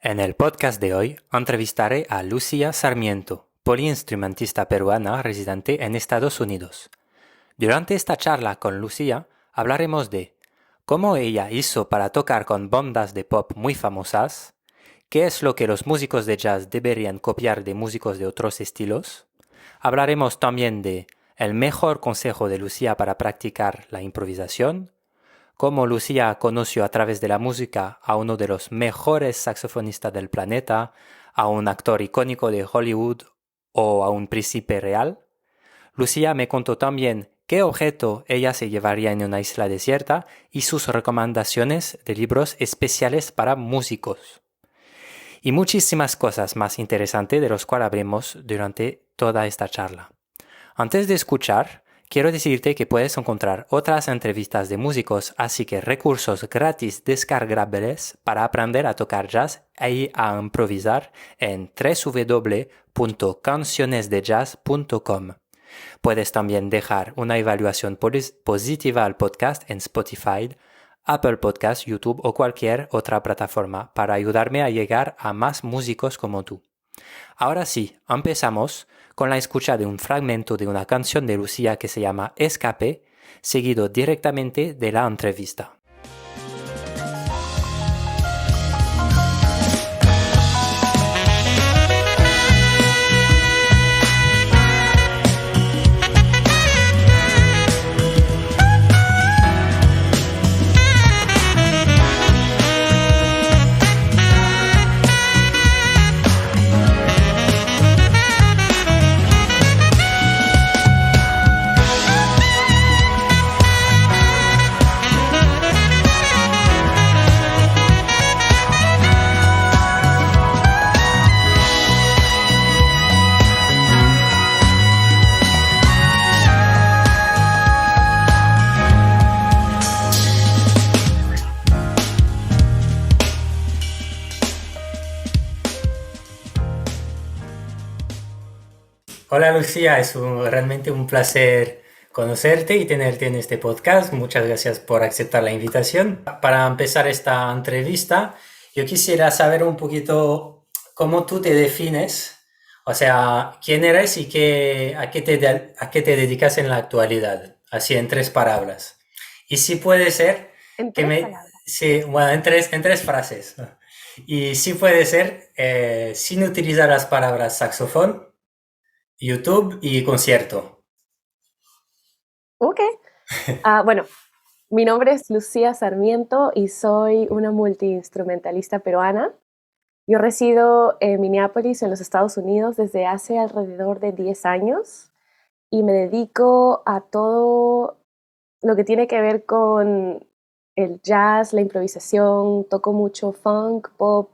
En el podcast de hoy entrevistaré a Lucía Sarmiento, poliinstrumentista peruana residente en Estados Unidos. Durante esta charla con Lucía hablaremos de cómo ella hizo para tocar con bandas de pop muy famosas, qué es lo que los músicos de jazz deberían copiar de músicos de otros estilos. Hablaremos también de el mejor consejo de Lucía para practicar la improvisación, cómo Lucía conoció a través de la música a uno de los mejores saxofonistas del planeta, a un actor icónico de Hollywood o a un príncipe real. Lucía me contó también qué objeto ella se llevaría en una isla desierta y sus recomendaciones de libros especiales para músicos. Y muchísimas cosas más interesantes de los cuales hablemos durante toda esta charla. Antes de escuchar, quiero decirte que puedes encontrar otras entrevistas de músicos, así que recursos gratis descargables para aprender a tocar jazz y a improvisar en www.cancionesdejazz.com. Puedes también dejar una evaluación positiva al podcast en Spotify, Apple Podcasts, YouTube o cualquier otra plataforma para ayudarme a llegar a más músicos como tú. Ahora sí, empezamos con la escucha de un fragmento de una canción de Lucía que se llama Escape, seguido directamente de la entrevista. Hola Lucía, realmente un placer conocerte y tenerte en este podcast. Muchas gracias por aceptar la invitación. Para empezar esta entrevista, yo quisiera saber un poquito cómo tú te defines, o sea, quién eres y a qué te dedicas en la actualidad, así en tres palabras. Y si puede ser En que tres me... palabras. Sí, bueno, en tres frases. Y si puede ser sin utilizar las palabras saxofón, YouTube y concierto. Ok. Bueno, mi nombre es Lucía Sarmiento y soy una multiinstrumentalista peruana. Yo resido en Minneapolis, en los Estados Unidos, desde hace alrededor de 10 años y me dedico a todo lo que tiene que ver con el jazz, la improvisación. Toco mucho funk, pop.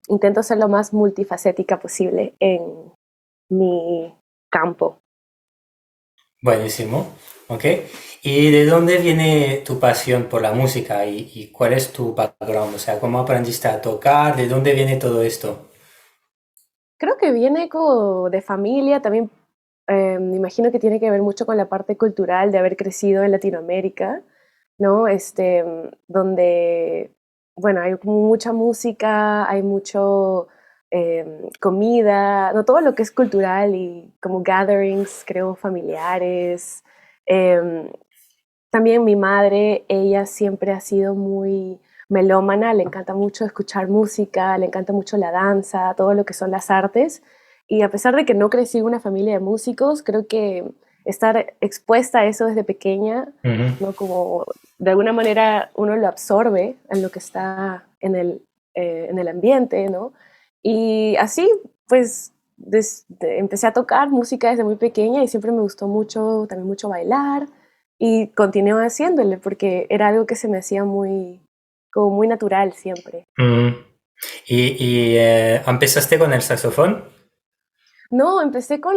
Intento ser lo más multifacética posible en mi campo. Buenísimo. ¿Ok? ¿Y de dónde viene tu pasión por la música y cuál es tu background? O sea, ¿cómo aprendiste a tocar? ¿De dónde viene todo esto? Creo que viene como de familia, también me imagino que tiene que ver mucho con la parte cultural de haber crecido en Latinoamérica, ¿no? Donde, bueno, hay como mucha música, hay mucho comida, no todo lo que es cultural y como gatherings, creo, familiares. Em, También mi madre, ella siempre ha sido muy melómana, le encanta mucho escuchar música, le encanta mucho la danza, todo lo que son las artes. Y a pesar de que no crecí en una familia de músicos, creo que estar expuesta a eso desde pequeña, Ujú. ¿no? Como de alguna manera uno lo absorbe en lo que está en el ambiente, ¿no? Y así, pues, empecé a tocar música desde muy pequeña y siempre me gustó mucho, también mucho bailar. Y continué haciéndole porque era algo que se me hacía muy, como muy natural siempre. Mm. ¿Y empezaste con el saxofón? No, empecé con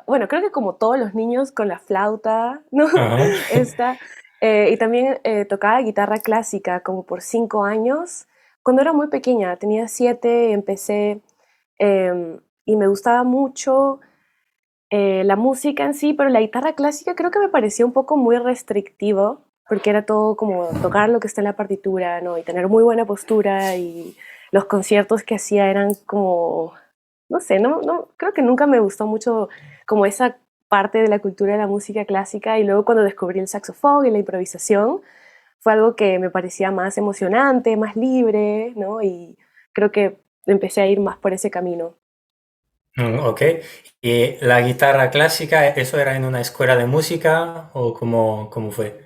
bueno, creo que como todos los niños, con la flauta, ¿no? Ajá. Esta, y también tocaba guitarra clásica como por 5 años. Cuando era muy pequeña, tenía 7, empecé y me gustaba mucho la música en sí, pero la guitarra clásica creo que me pareció un poco muy restrictivo, porque era todo como tocar lo que está en la partitura, ¿no? Y tener muy buena postura y los conciertos que hacía eran como, no sé, creo que nunca me gustó mucho como esa parte de la cultura de la música clásica, y luego cuando descubrí el saxofón y la improvisación, fue algo que me parecía más emocionante, más libre, ¿no? Y creo que empecé a ir más por ese camino. Ok. ¿Y la guitarra clásica, eso era en una escuela de música o cómo fue?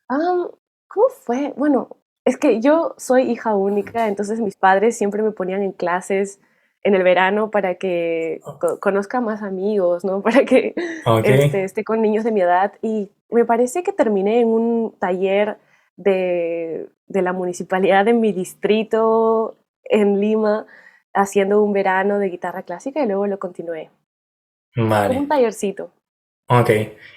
Ah, ¿cómo fue? Bueno, es que yo soy hija única, entonces mis padres siempre me ponían en clases en el verano para que conozca más amigos, ¿no? Para que Ok. esté con niños de mi edad. Y me parece que terminé en un taller de la municipalidad de mi distrito en Lima, haciendo un verano de guitarra clásica y luego lo continué. Como un Vale. tallercito. Ok.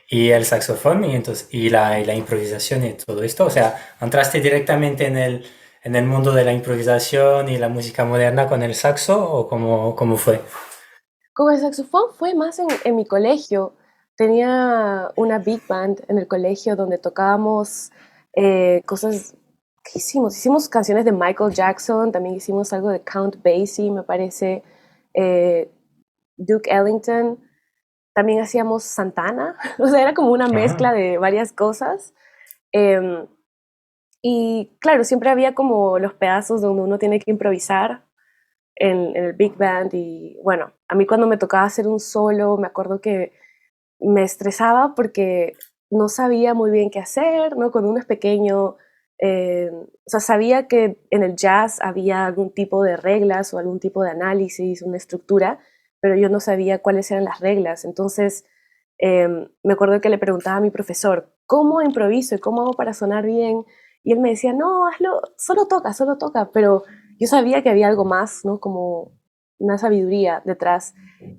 ¿Y el saxofón y la improvisación y todo esto? O sea, ¿entraste directamente en el mundo de la improvisación y la música moderna con el saxo o cómo fue? Con el saxofón fue más en mi colegio. Tenía una big band en el colegio donde tocábamos cosas que hicimos. Hicimos canciones de Michael Jackson, también hicimos algo de Count Basie, me parece, eh, Duke Ellington. También hacíamos Santana. O sea, era como una mezcla Ah, de varias cosas. Em, y claro, siempre había como los pedazos donde uno tiene que improvisar en el big band. Y bueno, a mí cuando me tocaba hacer un solo, me acuerdo que me estresaba porque no sabía muy bien qué hacer, ¿no? Cuando uno es pequeño, o sea, sabía que en el jazz había algún tipo de reglas o algún tipo de análisis, una estructura, pero yo no sabía cuáles eran las reglas. Entonces, me acuerdo que le preguntaba a mi profesor, ¿cómo improviso y cómo hago para sonar bien? Y él me decía, no, hazlo, solo toca, pero yo sabía que había algo más, ¿no? Como una sabiduría detrás.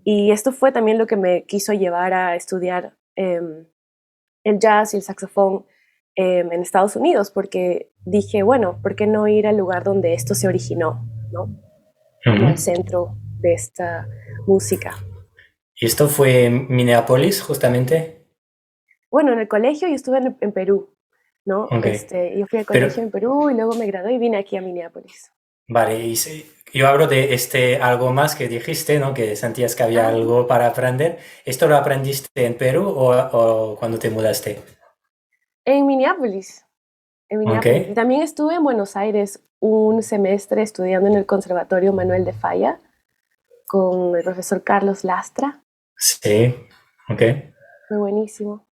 Y esto fue también lo que me quiso llevar a estudiar el jazz y el saxofón en Estados Unidos, porque dije, bueno, ¿por qué no ir al lugar donde esto se originó, ¿no? Como al ujú. centro de esta música. ¿Y esto fue en Minneapolis, justamente? Bueno, en el colegio yo estuve en Perú, ¿no? Ok. Yo fui al Pero, colegio en Perú y luego me gradué y vine aquí a Minneapolis. vale, yo hablo de este algo más que dijiste, ¿no? Que sentías que había Ah, algo para aprender. ¿Esto lo aprendiste en Perú o cuando te mudaste? en Minneapolis, en Ok. Minneapolis. Y también estuve en Buenos Aires un semestre estudiando en el Conservatorio Manuel de Falla con el profesor Carlos Lastra. Sí. Ok. Fue buenísimo.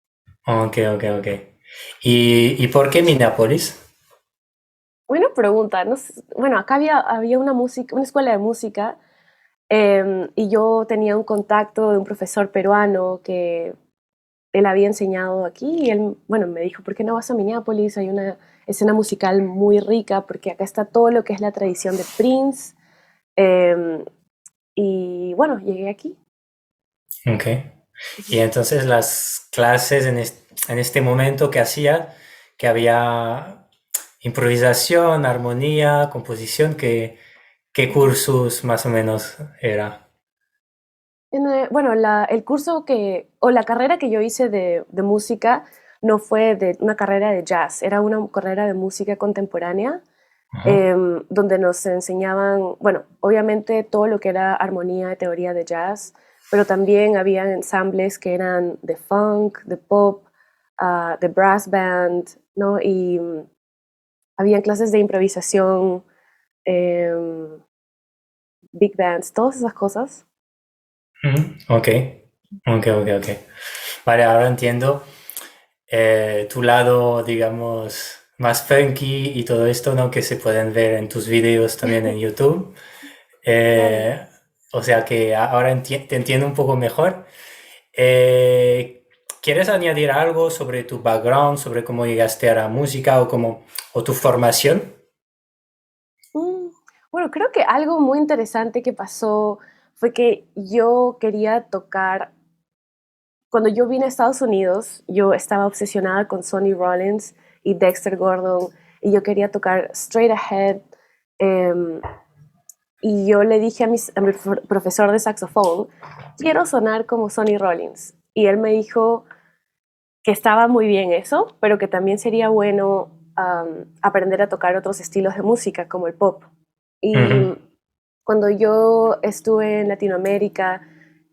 Ok, ok, ok. ¿Y por qué Minneapolis? Buena pregunta. No sé, bueno, acá había una escuela de música, y yo tenía un contacto de un profesor peruano que él había enseñado aquí y él, bueno, me dijo, ¿por qué no vas a Minneapolis? Hay una escena musical muy rica porque acá está todo lo que es la tradición de Prince. em, y bueno, llegué aquí. Ok. Y entonces las clases en este momento que hacía, que había improvisación, armonía, composición, ¿qué cursos más o menos era? Bueno, el curso o la carrera que yo hice de música no fue de una carrera de jazz, era una carrera de música contemporánea, Ajá. donde nos enseñaban, bueno, obviamente todo lo que era armonía, teoría de jazz, pero también había ensambles que eran de funk, de pop, de brass band, ¿no? Y habían clases de improvisación, em, big bands, todas esas cosas. Ujú. Ok, ok, ok, ok. Vale, ahora entiendo tu lado, digamos, más funky y todo esto, ¿no? Que se pueden ver en tus vídeos también en YouTube. Claro. Eh, o sea que ahora te entiendo un poco mejor. Eh, ¿Quieres añadir algo sobre tu background, sobre cómo llegaste a la música o tu formación? Mm, Bueno, creo que algo muy interesante que pasó fue que yo quería tocar, cuando yo vine a Estados Unidos, yo estaba obsesionada con Sonny Rollins y Dexter Gordon y yo quería tocar straight ahead. em, y yo le dije a mi profesor de saxofón, quiero sonar como Sonny Rollins. Y él me dijo que estaba muy bien eso, pero que también sería bueno aprender a tocar otros estilos de música como el pop. Y Ujú. Cuando yo estuve en Latinoamérica,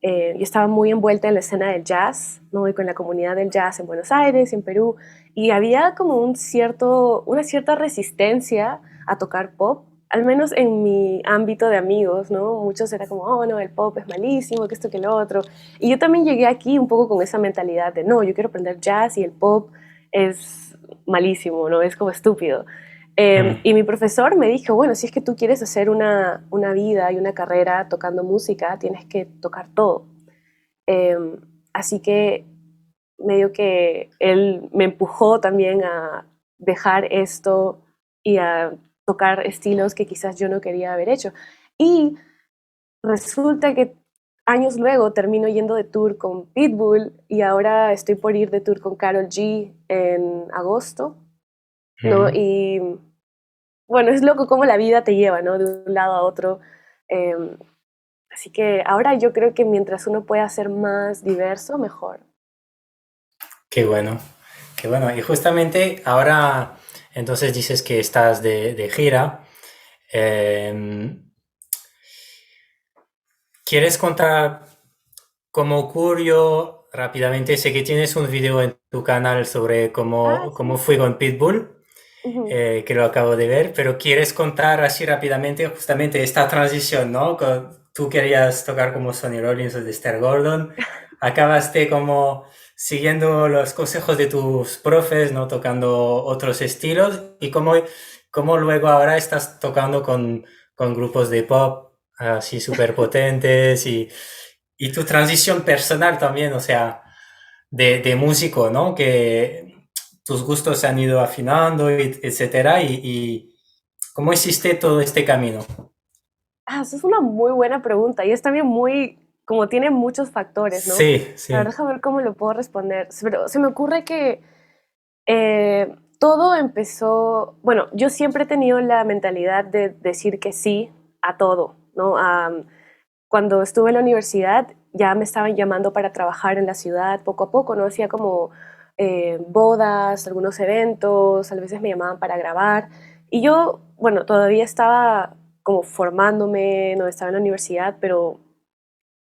yo estaba muy envuelta en la escena del jazz, ¿no? Y con la comunidad del jazz en Buenos Aires, en Perú, y había como una cierta resistencia a tocar pop, al menos en mi ámbito de amigos, ¿no? Muchos era como, oh, no, el pop es malísimo, que esto, que lo otro. Y yo también llegué aquí un poco con esa mentalidad de, no, yo quiero aprender jazz y el pop es malísimo, ¿no? Es como estúpido. Mm. Y mi profesor me dijo, bueno, si es que tú quieres hacer una vida y una carrera tocando música, tienes que tocar todo. Eh, Así que medio que él me empujó también a dejar esto y a tocar estilos que quizás yo no quería haber hecho. Y resulta que años luego termino yendo de tour con Pitbull y ahora estoy por ir de tour con Karol G en agosto, ¿no? Mm. Y bueno, es loco cómo la vida te lleva, ¿no? De un lado a otro. Eh, Así que ahora yo creo que mientras uno pueda ser más diverso, mejor. Qué bueno, qué bueno. Y justamente ahora, entonces dices que estás de gira. Em, ¿Quieres contar cómo ocurrió rápidamente? Sé que tienes un video en tu canal sobre Ah, cómo sí. fue con Pitbull, Ujú. que lo acabo de ver, pero ¿quieres contar así rápidamente justamente esta transición, ¿no? Tú querías tocar como Sonny Rollins o Dexter Gordon, acabaste como siguiendo los consejos de tus profes, ¿no? Tocando otros estilos y cómo luego ahora estás tocando con grupos de pop así súper potentes y tu transición personal también, o sea, de músico, ¿no? Que tus gustos se han ido afinando, etcétera, y cómo hiciste todo este camino. Ah, esa es una muy buena pregunta y es también muy, como tiene muchos factores, ¿no? Sí, A ver, sí. déjame ver cómo lo puedo responder. Pero se me ocurre que todo empezó, bueno, yo siempre he tenido la mentalidad de decir que sí a todo, ¿no? Cuando estuve en la universidad ya me estaban llamando para trabajar en la ciudad poco a poco, ¿no? Hacía como bodas, algunos eventos, a veces me llamaban para grabar. Y yo, bueno, todavía estaba como formándome, no estaba en la universidad, pero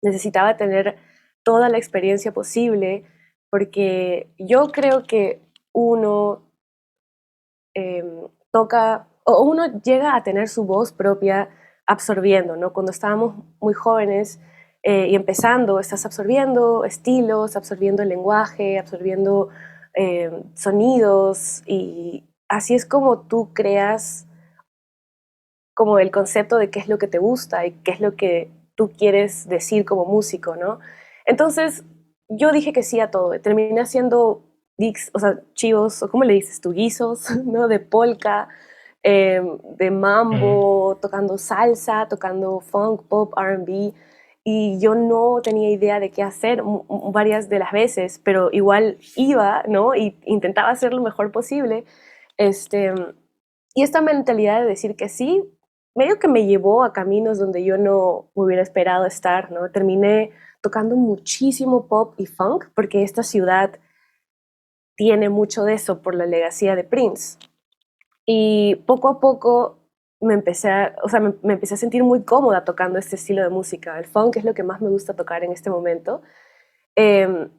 necesitaba tener toda la experiencia posible porque yo creo que uno toca, o uno llega a tener su voz propia absorbiendo, ¿no? Cuando estábamos muy jóvenes y empezando, estás absorbiendo estilos, absorbiendo el lenguaje, absorbiendo sonidos y así es como tú creas como el concepto de qué es lo que te gusta y qué es lo que tú quieres decir como músico, ¿no? Entonces, yo dije que sí a todo. Terminé haciendo digs, o sea, chivos, o cómo le dices tú, guisos, ¿no? De polka, de Mm. mambo, tocando salsa, tocando funk, pop, R&B. Y yo no tenía idea de qué hacer varias de las veces, pero igual iba, ¿no? Y intentaba hacer lo mejor posible. Este, y esta mentalidad de decir que sí, medio que me llevó a caminos donde yo no me hubiera esperado estar, ¿no? Terminé tocando muchísimo pop y funk porque esta ciudad tiene mucho de eso por la legacía de Prince. Y poco a poco me empecé a sentir muy cómoda tocando este estilo de música. El funk es lo que más me gusta tocar en este momento. Eh,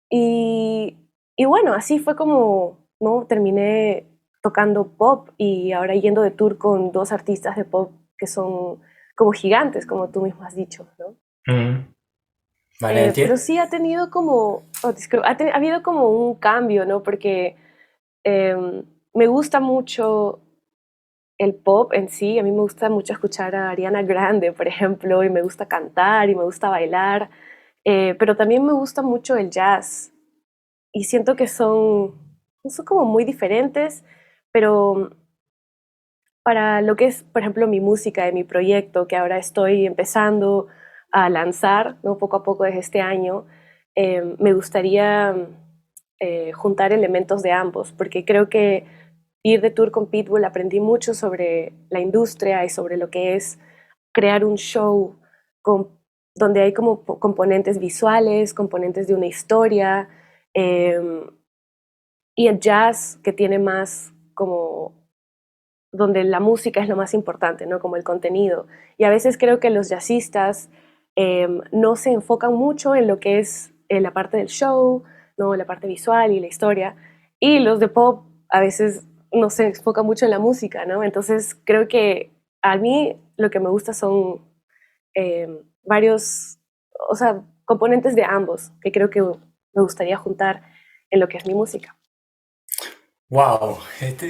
y, y bueno, así fue como, ¿no? Terminé tocando pop y ahora yendo de tour con dos artistas de pop que son como gigantes, como tú mismo has dicho, ¿no? Mm. Vale, Pero sí ha tenido como, ha habido como un cambio, ¿no? Porque me gusta mucho el pop en sí, a mí me gusta mucho escuchar a Ariana Grande, por ejemplo, y me gusta cantar y me gusta bailar, pero también me gusta mucho el jazz y siento que son como muy diferentes, pero para lo que es, por ejemplo, mi música de mi proyecto, que ahora estoy empezando a lanzar, ¿no? Poco a poco desde este año, me gustaría juntar elementos de ambos, porque creo que ir de tour con Pitbull aprendí mucho sobre la industria y sobre lo que es crear un show con, donde hay como componentes visuales, componentes de una historia, eh, y el jazz que tiene más como donde la música es lo más importante, ¿no? Como el contenido. Y a veces creo que los jazzistas no se enfocan mucho en lo que es la parte del show, ¿no? La parte visual y la historia. Y los de pop a veces no se enfocan mucho en la música, ¿no? Entonces creo que a mí lo que me gusta son varios, o sea, componentes de ambos, que creo que me gustaría juntar en lo que es mi música. Wow,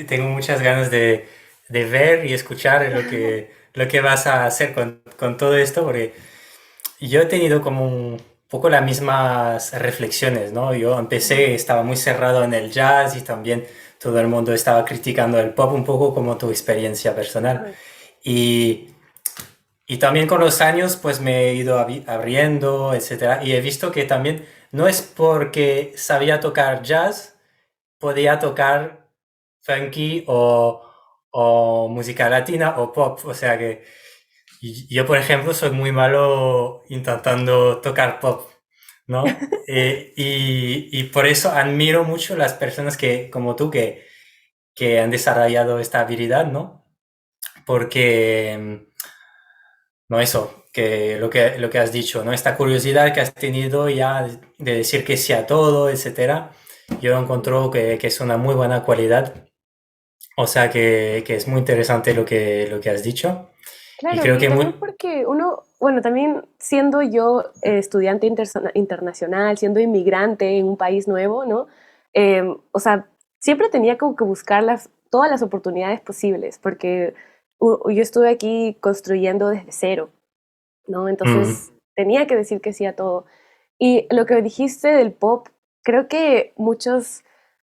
tengo muchas ganas de ver y escuchar lo que vas a hacer con todo esto, porque yo he tenido como un poco las mismas reflexiones, ¿no? Yo empecé, estaba muy cerrado en el jazz y también todo el mundo estaba criticando el pop, un poco como tu experiencia personal. Ajá. Y, y también con los años, pues me he ido abriendo, etcétera, y he visto que también no es porque sabía tocar jazz, podía tocar funky o música latina o pop. O sea que yo, por ejemplo, soy muy malo intentando tocar pop, ¿no? Y por eso admiro mucho las personas que, como tú, que han desarrollado esta habilidad, ¿no? Porque, no eso, que lo que has dicho, ¿no? Esta curiosidad que has tenido ya de decir que sí a todo, etcétera, yo encuentro que es una muy buena cualidad. O sea que es muy interesante lo que has dicho. Y Claro, creo y que también muy... porque uno, bueno, también siendo yo estudiante internacional, siendo inmigrante en un país nuevo, ¿no? O sea, siempre tenía como que buscar todas las oportunidades posibles, porque yo estuve aquí construyendo desde cero, ¿no? Mm, Entonces tenía que decir que sí a todo. Y lo que dijiste del pop, creo que muchos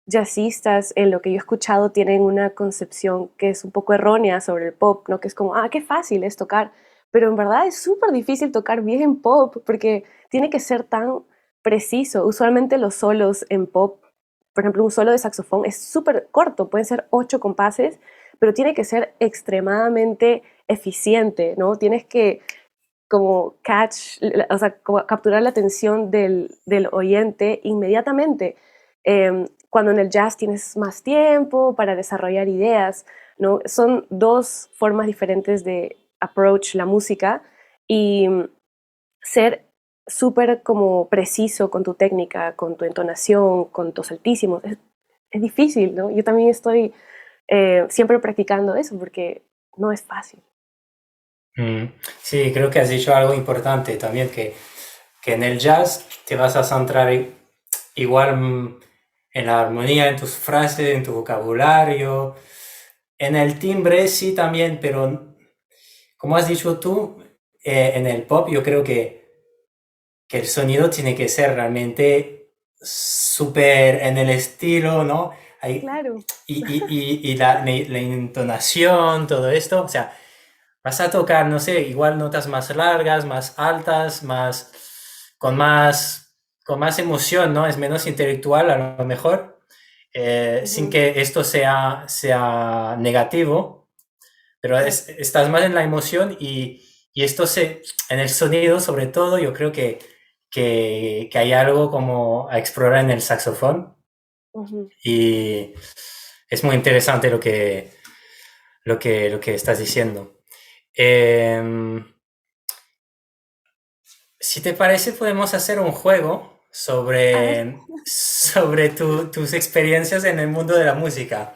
jazzistas, en lo que yo he escuchado, tienen una concepción que es un poco errónea sobre el pop, ¿no? Que es como, ah, qué fácil es tocar. Pero en verdad es súper difícil tocar bien pop porque tiene que ser tan preciso. Usualmente los solos en pop, por ejemplo, un solo de saxofón es súper corto, pueden ser 8 compases, pero tiene que ser extremadamente eficiente, ¿no? Tienes que como o sea, como capturar la atención del oyente inmediatamente. Cuando en el jazz tienes más tiempo para desarrollar ideas, ¿no? Son dos formas diferentes de approach la música y ser súper como preciso con tu técnica, con tu entonación, con tus altísimos, es difícil, ¿no? Yo también estoy siempre practicando eso porque no es fácil. mm. Sí, creo que has dicho algo importante también, que en el jazz te vas a centrar igual en la armonía, en tus frases, en tu vocabulario, en el timbre sí también, pero como has dicho tú, en el pop yo creo que el sonido tiene que ser realmente súper en el estilo, ¿no? Claro. Y la entonación, todo esto, o sea, vas a tocar, no sé, igual notas más largas, más altas, con más emoción, ¿no? Es menos intelectual a lo mejor, sin Ujú. que esto sea negativo, pero Claro. estás más en la emoción y esto en el sonido sobre todo, yo creo que hay algo como a explorar en el saxofón Ujú. y es muy interesante lo que estás diciendo. Em, Si te parece, podemos hacer un juego A ver. sobre tus experiencias en el mundo de la música.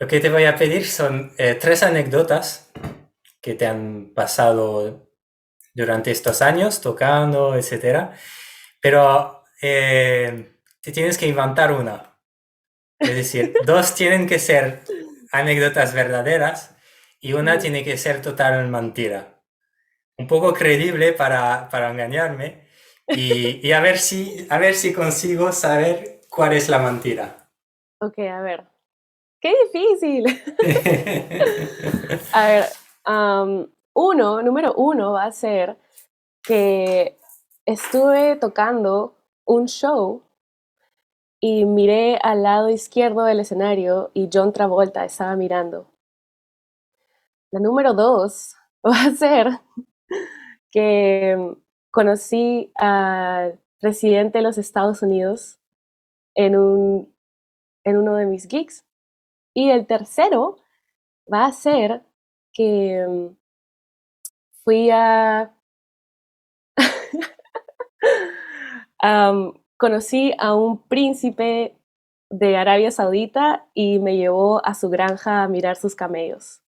Lo que te voy a pedir son tres anécdotas que te han pasado durante estos años tocando, etcétera. Pero te tienes que inventar una. Es decir, dos tienen que ser anécdotas verdaderas y una Ujú. tiene que ser total mentira. Un poco creíble para engañarme y a ver si consigo saber cuál es la mentira. Ok, a ver. ¡Qué difícil! A ver, número uno va a ser que estuve tocando un show y miré al lado izquierdo del escenario y John Travolta estaba mirando. La número dos va a ser que conocí al presidente de los Estados Unidos en uno de mis gigs. Y el tercero va a ser que fui a... conocí a un príncipe de Arabia Saudita y me llevó a su granja a mirar sus camellos.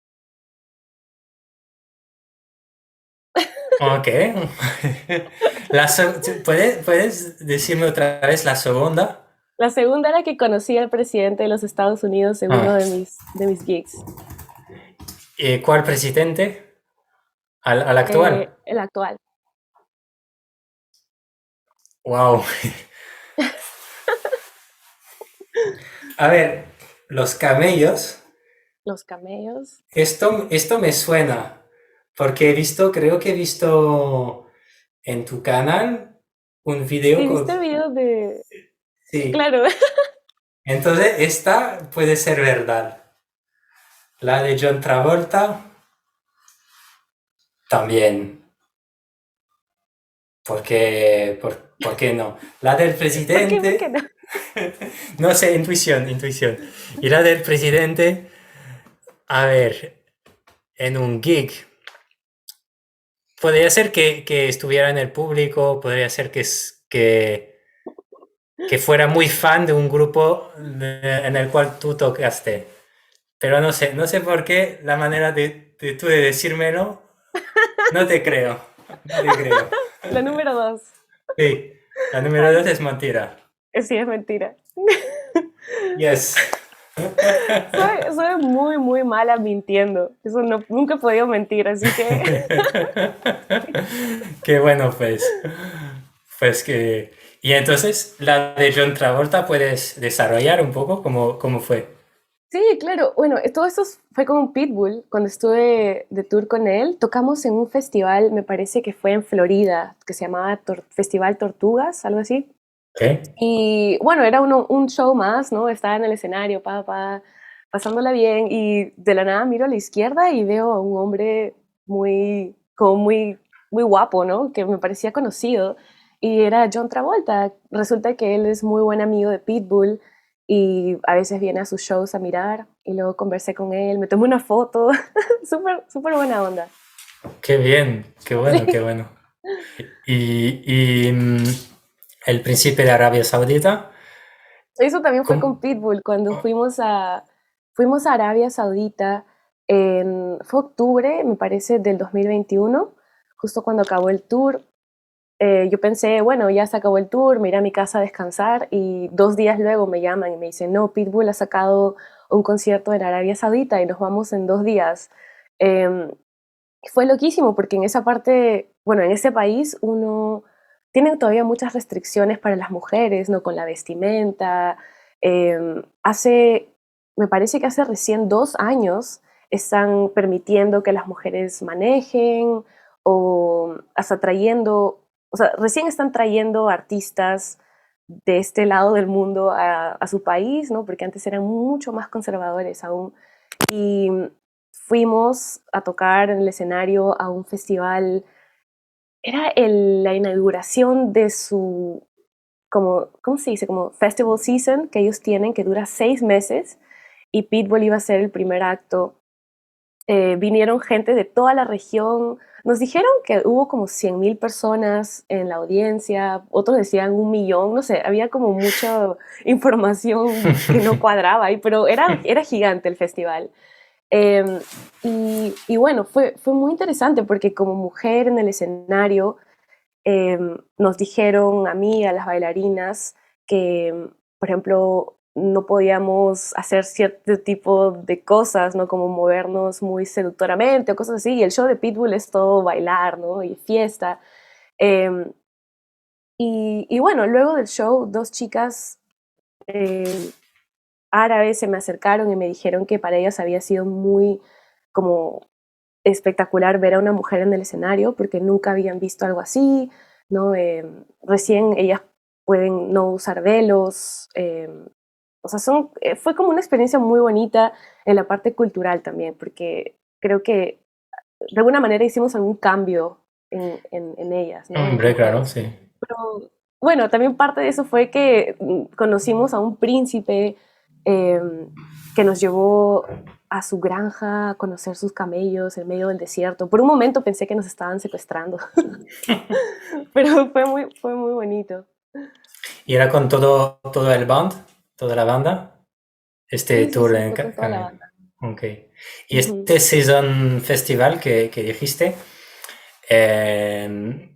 Ok. ¿Puedes decirme otra vez la segunda? La segunda era que conocí al presidente de los Estados Unidos en uno Ah, de mis gigs, ¿cuál presidente? ¿Al actual? el actual. Wow. A ver, los camellos. Los camellos. Esto me suena, porque creo que he visto en tu canal un video Sí, con... viste videos de... Sí, Claro, entonces esta puede ser verdad. La de John Travolta también, ¿por qué no? La del ¿por qué? ¿Por qué no? presidente, no sé, intuición. Y la del presidente, a ver, en un gig. Podría ser que estuviera en el público, podría ser que fuera muy fan de un grupo en el cual tú tocaste. Pero no sé por qué la manera de tú de decírmelo, no te creo, no te creo. La número dos. Sí, la número Ay, dos es mentira. sí, es mentira. Yes. Soy muy, muy mala mintiendo. Eso no, nunca he podido mentir, así que Qué bueno, pues. Pues que... Y entonces, la de John Travolta, ¿puedes desarrollar un poco cómo fue? sí, claro. Bueno, todo esto fue con un Pitbull. Cuando estuve de tour con él, tocamos en un festival, me parece que fue en Florida, que se llamaba Festival Tortugas, algo así. ¿Qué? Y bueno, era un show más, ¿no? Estaba en el escenario, pasándola bien, y de la nada miro a la izquierda y veo a un hombre como muy guapo, ¿no? Que me parecía conocido. Y era John Travolta. Resulta que él es muy buen amigo de Pitbull y a veces viene a sus shows a mirar y luego conversé con él, me tomé una foto. Súper, súper buena onda. Qué bien, qué bueno, qué Sí. bueno. Y el príncipe de Arabia Saudita, Eso también fue con ¿cómo? Pitbull, cuando fuimos a Arabia Saudita fue octubre, me parece, del 2021, justo cuando acabó el tour. Yo pensé, bueno, ya se acabó el tour, me iré a mi casa a descansar y 2 días luego me llaman y me dicen, no, Pitbull ha sacado un concierto en Arabia Saudita y nos vamos en 2 días. Em, Fue loquísimo porque en esa parte, bueno, en ese país uno tiene todavía muchas restricciones para las mujeres, ¿no? Con la vestimenta. Hace, me parece que hace recién 2 años están permitiendo que las mujeres manejen o hasta trayendo, o sea, recién están trayendo artistas de este lado del mundo a su país, ¿no? Porque antes eran mucho más conservadores aún. Y fuimos a tocar en el escenario a un festival. Era la inauguración de su, como, ¿cómo se dice? Como festival season que ellos tienen, que dura 6 meses, y Pitbull iba a ser el primer acto. Vinieron gente de toda la región. Nos dijeron que hubo como 100.000 personas en la audiencia, otros decían 1 millón, no sé, había como mucha información que no cuadraba ahí, pero era gigante el festival. Eh, y bueno, fue muy interesante porque como mujer en el escenario eh, nos dijeron a mí, a las bailarinas, que, por ejemplo, no podíamos hacer cierto tipo de cosas, ¿no? Como movernos muy seductoramente o cosas así. Y el show de Pitbull es todo bailar, ¿no? Y fiesta. Eh, y bueno, luego del show, dos chicas eh, árabes se me acercaron y me dijeron que para ellas había sido muy como espectacular ver a una mujer en el escenario porque nunca habían visto algo así, ¿no? Recién ellas pueden no usar velos, o sea, fue como una experiencia muy bonita en la parte cultural también, porque creo que de alguna manera hicimos algún cambio en ellas, ¿no? En las Hombre, claro, mujeres. sí. Pero bueno, también parte de eso fue que conocimos a un príncipe que nos llevó a su granja a conocer sus camellos en medio del desierto. Por un momento pensé que nos estaban secuestrando, pero fue muy bonito. ¿Y era con todo el band, toda la banda? Este Sí, sí, tour sí, en... fue con toda la banda. Ok. Y Ujú. este Season Festival que dijiste, eh,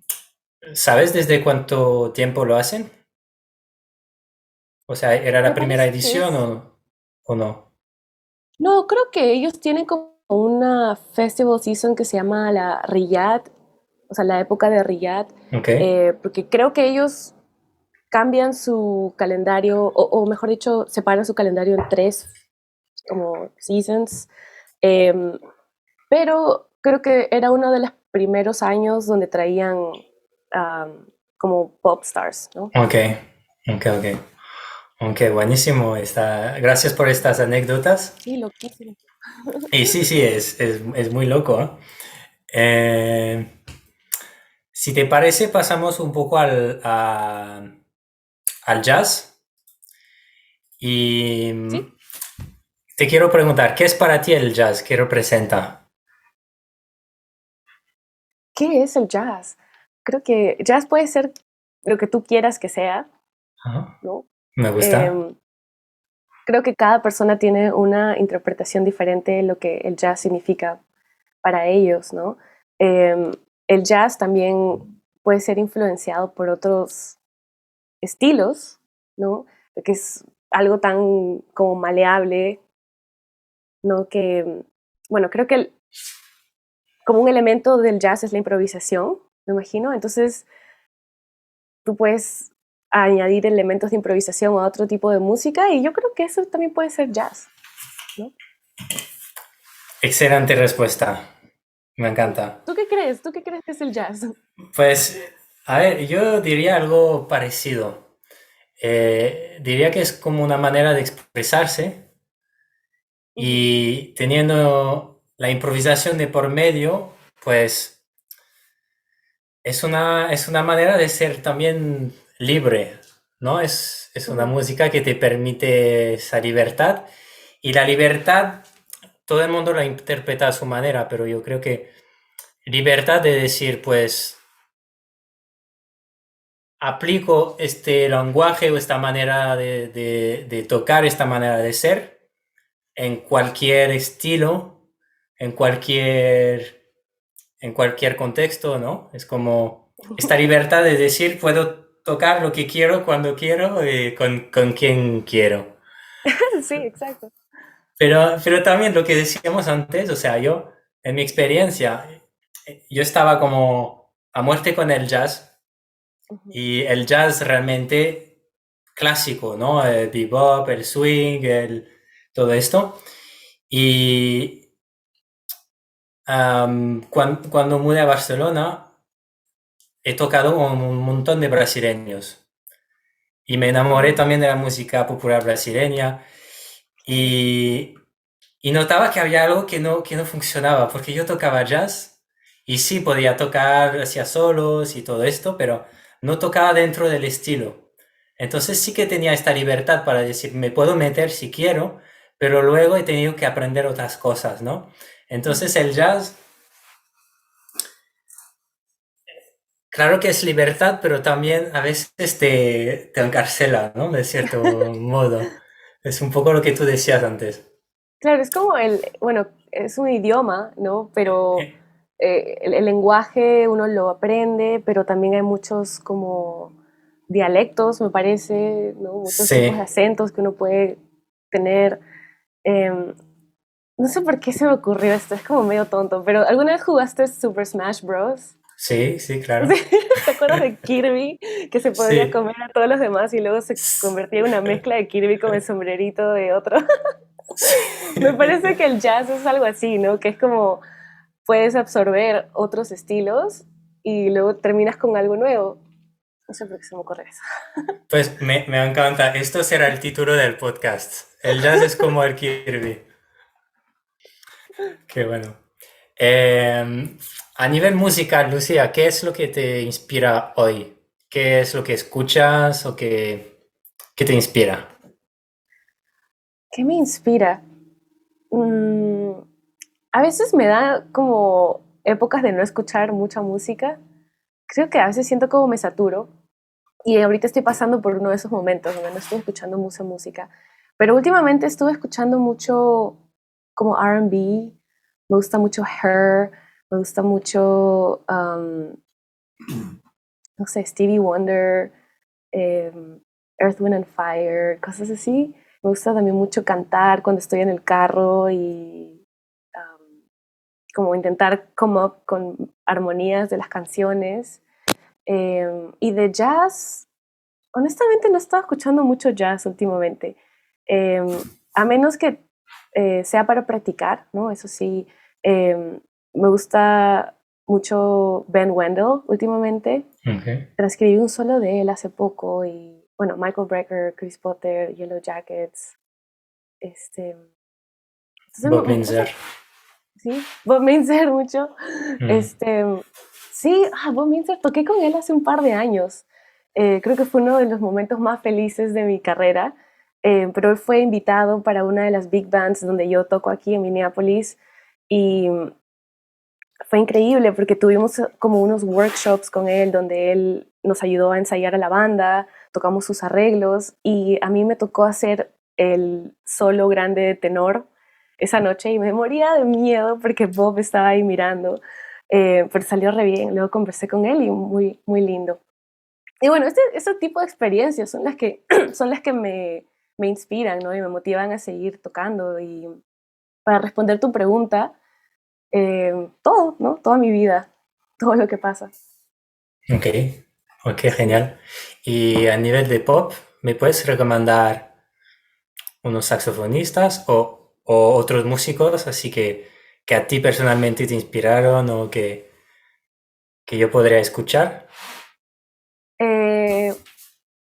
¿sabes desde cuánto tiempo lo hacen? O sea, ¿era la Me primera parece que edición es... o no? No, creo que ellos tienen como una festival season que se llama la Riyadh, o sea, la época de Riyadh, Ok. porque creo que ellos cambian su calendario, o mejor dicho, separan su calendario en tres como seasons. Em, pero creo que era uno de los primeros años donde traían como pop stars, ¿no? Ok, ok, ok. Ok, buenísimo. Gracias por estas anécdotas. Sí, loquísimo. Y sí, sí, es muy loco, ¿eh? Eh, si te parece, pasamos un poco al jazz. Y ¿Sí? te quiero preguntar, ¿qué es para ti el jazz? ¿Qué representa? ¿Qué es el jazz? Creo que jazz puede ser lo que tú quieras que sea, Ajá, ¿no? me gusta. Em, Creo que cada persona tiene una interpretación diferente de lo que el jazz significa para ellos, ¿no? Em, el jazz también puede ser influenciado por otros estilos, ¿no? Que es algo tan como maleable, ¿no? Que, bueno, creo que como un elemento del jazz es la improvisación, me imagino. Entonces, tú puedes añadir elementos de improvisación a otro tipo de música y yo creo que eso también puede ser jazz, ¿no? Excelente respuesta. Me encanta. ¿Tú qué crees? ¿Tú qué crees que es el jazz? Pues, a ver, yo diría algo parecido. Diría que es como una manera de expresarse Ujú. y teniendo la improvisación de por medio, pues es una manera de ser también libre, ¿no? Es una Ujú. música que te permite esa libertad y la libertad, todo el mundo la interpreta a su manera, pero yo creo que libertad de decir, pues aplico este lenguaje o esta manera de tocar, esta manera de ser en cualquier estilo, en cualquier, en cualquier contexto, ¿no? Es como esta libertad de decir, puedo tocar lo que quiero, cuando quiero, con quien quiero. Sí, exacto. Pero también lo que decíamos antes, o sea, yo, en mi experiencia, yo estaba como a muerte con el jazz Ujú. y el jazz realmente clásico, ¿no? El bebop, el swing, todo esto. Y cuando mudé a Barcelona, he tocado con un montón de brasileños y me enamoré Ujú. también de la música popular brasileña Sí. y, y notaba que había algo que no funcionaba, porque yo tocaba jazz y sí podía tocar hacia solos y todo esto, pero no tocaba dentro del estilo. Entonces sí que tenía esta libertad para decir, me puedo meter si quiero, pero luego he tenido que aprender otras cosas, ¿no? Entonces Ujú. el jazz, claro que es libertad, pero también a veces te encarcela, ¿no? De cierto modo. Es un poco lo que tú decías antes. Claro, es como bueno, es un idioma, ¿no? Pero Eh, el lenguaje uno lo aprende, pero también hay muchos como dialectos, me parece, ¿no? Muchos tipos de Sí, acentos que uno puede tener. Em, no sé por qué se me ocurrió esto, es como medio tonto, pero ¿alguna vez jugaste Super Smash Bros? sí, sí, claro. Sí, ¿te acuerdas de Kirby? Que se podía Sí. comer a todos los demás y luego se convertía en una mezcla de Kirby con el sombrerito de otro. Me parece que el jazz es algo así, ¿no? Que es como puedes absorber otros estilos y luego terminas con algo nuevo. No sé por qué se me ocurre eso. Pues me encanta. Esto será el título del podcast. El jazz es como el Kirby. Qué bueno. A nivel musical, Lucía, ¿qué es lo que te inspira hoy? ¿Qué es lo que escuchas o qué te inspira? ¿Qué me inspira? Mm, a veces me da como épocas de no escuchar mucha música. Creo que a veces siento como me saturo. Y ahorita estoy pasando por uno de esos momentos donde no estoy escuchando mucha música. Pero últimamente estuve escuchando mucho como R&B. Me gusta mucho Her. Me gusta mucho, no sé, Stevie Wonder, Earth, Wind and Fire, cosas así. Me gusta también mucho cantar cuando estoy en el carro y como intentar come up con armonías de las canciones. Y de jazz, honestamente no he estado escuchando mucho jazz últimamente, eh, a menos que sea para practicar, ¿no? Eso sí, me gusta mucho Ben Wendell últimamente. Okay. Transcribí un solo de él hace poco y, bueno, Michael Brecker, Chris Potter, Yellow Jackets, este, entonces, Bob no sé, Minzer. sí, Bob Minzer mucho. Mm. Este, sí, Bob Minzer, toqué con él hace un par de años. Creo que fue uno de los momentos más felices de mi carrera. Pero él fue invitado para una de las big bands donde yo toco aquí en Minneapolis y fue increíble porque tuvimos como unos workshops con él donde él nos ayudó a ensayar a la banda, tocamos sus arreglos y a mí me tocó hacer el solo grande de tenor esa noche y me moría de miedo porque Bob estaba ahí mirando, pero salió re bien. Luego conversé con él y muy, muy lindo. Y bueno, ese tipo de experiencias son las que, son las que me inspiran, ¿no? Y me motivan a seguir tocando. Y para responder tu pregunta, todo, ¿no? Toda mi vida, todo lo que pasa. Ok, ok, Sí. genial. Y a nivel de pop, ¿me puedes recomendar unos saxofonistas o otros músicos así que a ti personalmente te inspiraron o que yo podría escuchar? Eh,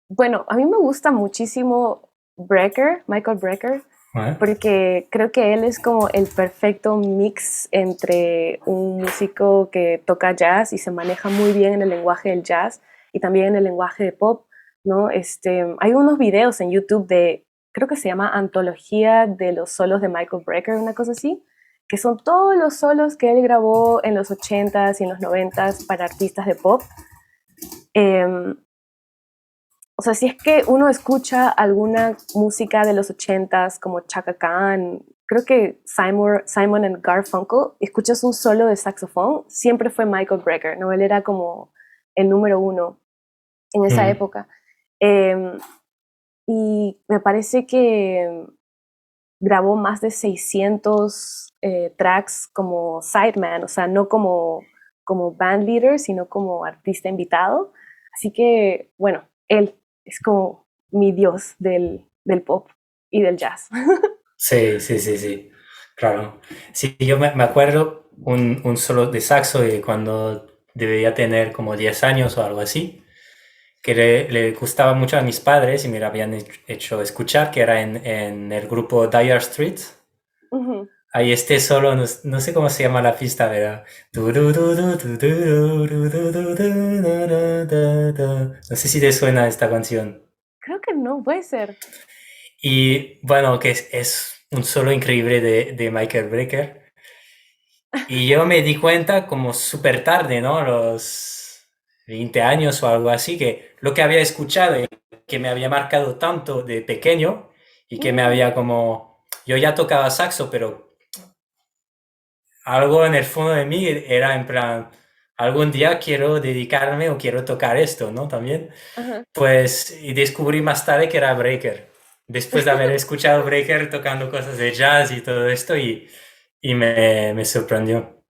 bueno, a mí me gusta muchísimo Brecker, Michael Brecker, ¿Eh? porque creo que él es como el perfecto mix entre un músico que toca jazz y se maneja muy bien en el lenguaje del jazz y también en el lenguaje de pop, ¿no? Hay unos videos en YouTube de, creo que se llama Antología de los solos de Michael Brecker, una cosa así, que son todos los solos que él grabó en los 80s y en los 90s para artistas de pop. Eh, o sea, si es que uno escucha alguna música de los 80s como Chaka Khan, creo que Simon and Garfunkel, escuchas un solo de saxofón, siempre fue Michael Brecker, ¿no? Él era como el número uno en esa Mm, época. Eh, y me parece que grabó más de 600 tracks como sideman, o sea, no como band leader, sino como artista invitado. Así que, bueno, él es como mi dios del pop y del jazz. sí, sí, sí, sí, claro. Sí, yo me acuerdo un solo de saxo de cuando debía tener como 10 años o algo así, que le gustaba mucho a mis padres y me lo habían hecho escuchar, que era en el grupo Dire Straits. Ujú. Hay este solo, no, no sé cómo se llama la pista, pero... No sé si te suena esta canción. Creo que no, puede ser. Y bueno, que es un solo increíble de Michael Brecker. Y yo me di cuenta como súper tarde, ¿no? A los 20 años o algo así, que lo que había escuchado y que me había marcado tanto de pequeño y que me Mm, había como... Yo ya tocaba saxo, pero algo en el fondo de mí era en plan, algún día quiero dedicarme o quiero tocar esto, ¿no? También. ajá. Pues, y descubrí más tarde que era Breaker. Después de haber escuchado Breaker tocando cosas de jazz y todo esto, y me sorprendió.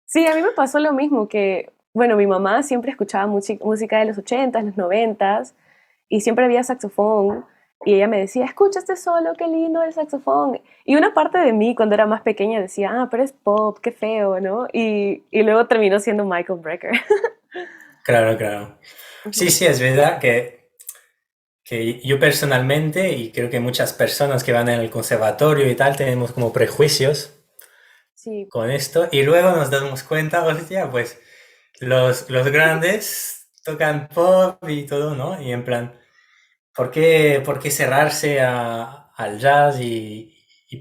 Sí, a mí me pasó lo mismo que, bueno, mi mamá siempre escuchaba música de los 80s, los 90s, y siempre había saxofón, y ella me decía, escucha este solo, qué lindo el saxofón. Y una parte de mí, cuando era más pequeña, decía, pero es pop, qué feo, ¿no? Y luego terminó siendo Michael Brecker. Claro, claro. Sí, Ujú. sí, es verdad que yo personalmente, y creo que muchas personas que van en el conservatorio y tal, tenemos como prejuicios Sí, con esto, y luego nos damos cuenta, hostia, pues los grandes tocan pop y todo, ¿no? Y en plan, por qué cerrarse al jazz y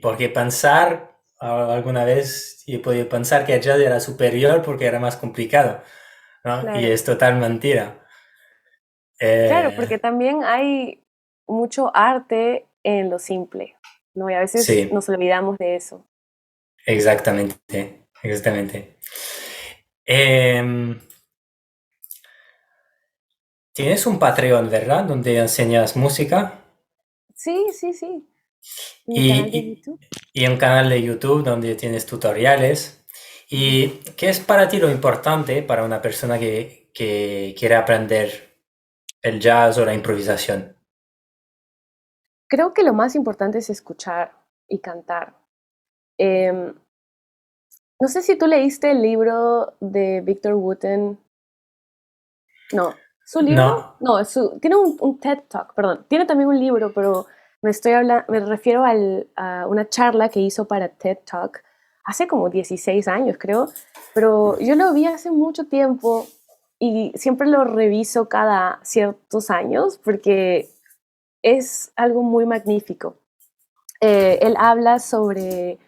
porque pensar, alguna vez he podido pensar que el jazz era superior porque era más complicado, ¿no? Y Claro, es total mentira. claro, Eh, porque también hay mucho arte en lo simple, ¿no? Y a veces sí, nos olvidamos de eso. exactamente, exactamente. Em, Tienes un Patreon, ¿verdad? Donde enseñas música Sí, sí, sí. Mi y, canal de y- YouTube. y un canal de YouTube donde tienes tutoriales. Ujú. ¿Y qué es para ti lo importante para una persona que quiere aprender el jazz o la improvisación? Creo que lo más importante es escuchar y cantar. Em, no sé si tú leíste el libro de Victor Wooten. No, ¿su libro? No, No, tiene un TED Talk, perdón. Tiene también un libro, pero me refiero a una charla que hizo para TED Talk hace como 16 años, creo. Pero yo lo vi hace mucho tiempo y siempre lo reviso cada ciertos años porque es algo muy magnífico. Él habla sobre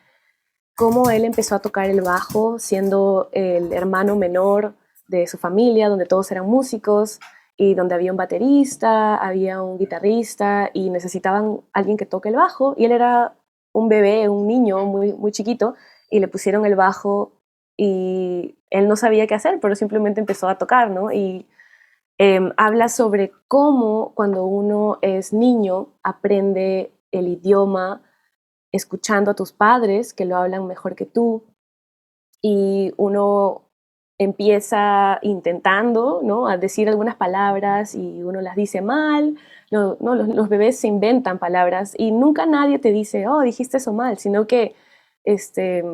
cómo él empezó a tocar el bajo siendo el hermano menor de su familia, donde todos eran músicos y donde había un baterista, había un guitarrista y necesitaban alguien que toque el bajo y él era un bebé, un niño muy, muy chiquito y le pusieron el bajo y él no sabía qué hacer, pero simplemente empezó a tocar, ¿no? Y habla sobre cómo cuando uno es niño aprende el idioma escuchando a tus padres que lo hablan mejor que tú y uno empieza intentando, ¿no? A decir algunas palabras y uno las dice mal. No, los bebés se inventan palabras y nunca nadie te dice, oh, dijiste eso mal, sino que este,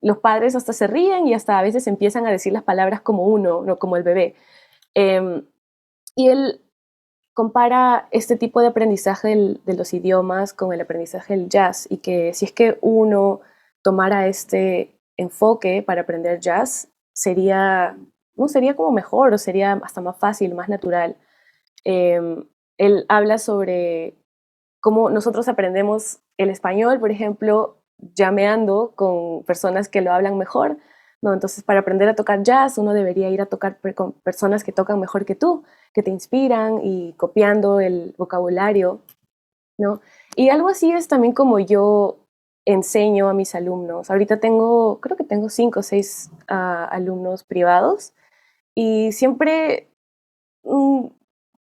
los padres hasta se ríen y hasta a veces empiezan a decir las palabras como uno, no como el bebé. Eh, y él compara este tipo de aprendizaje de los idiomas con el aprendizaje del jazz y que si es que uno tomara este enfoque para aprender jazz, sería, no, sería como mejor o sería hasta más fácil, más natural. Él habla sobre cómo nosotros aprendemos el español, por ejemplo, llameando con personas que lo hablan mejor, ¿no? Entonces, para aprender a tocar jazz, uno debería ir a tocar con personas que tocan mejor que tú, que te inspiran y copiando el vocabulario, ¿no? Y algo así es también como yo enseño a mis alumnos. Ahorita creo que tengo 5 o 6 alumnos privados y siempre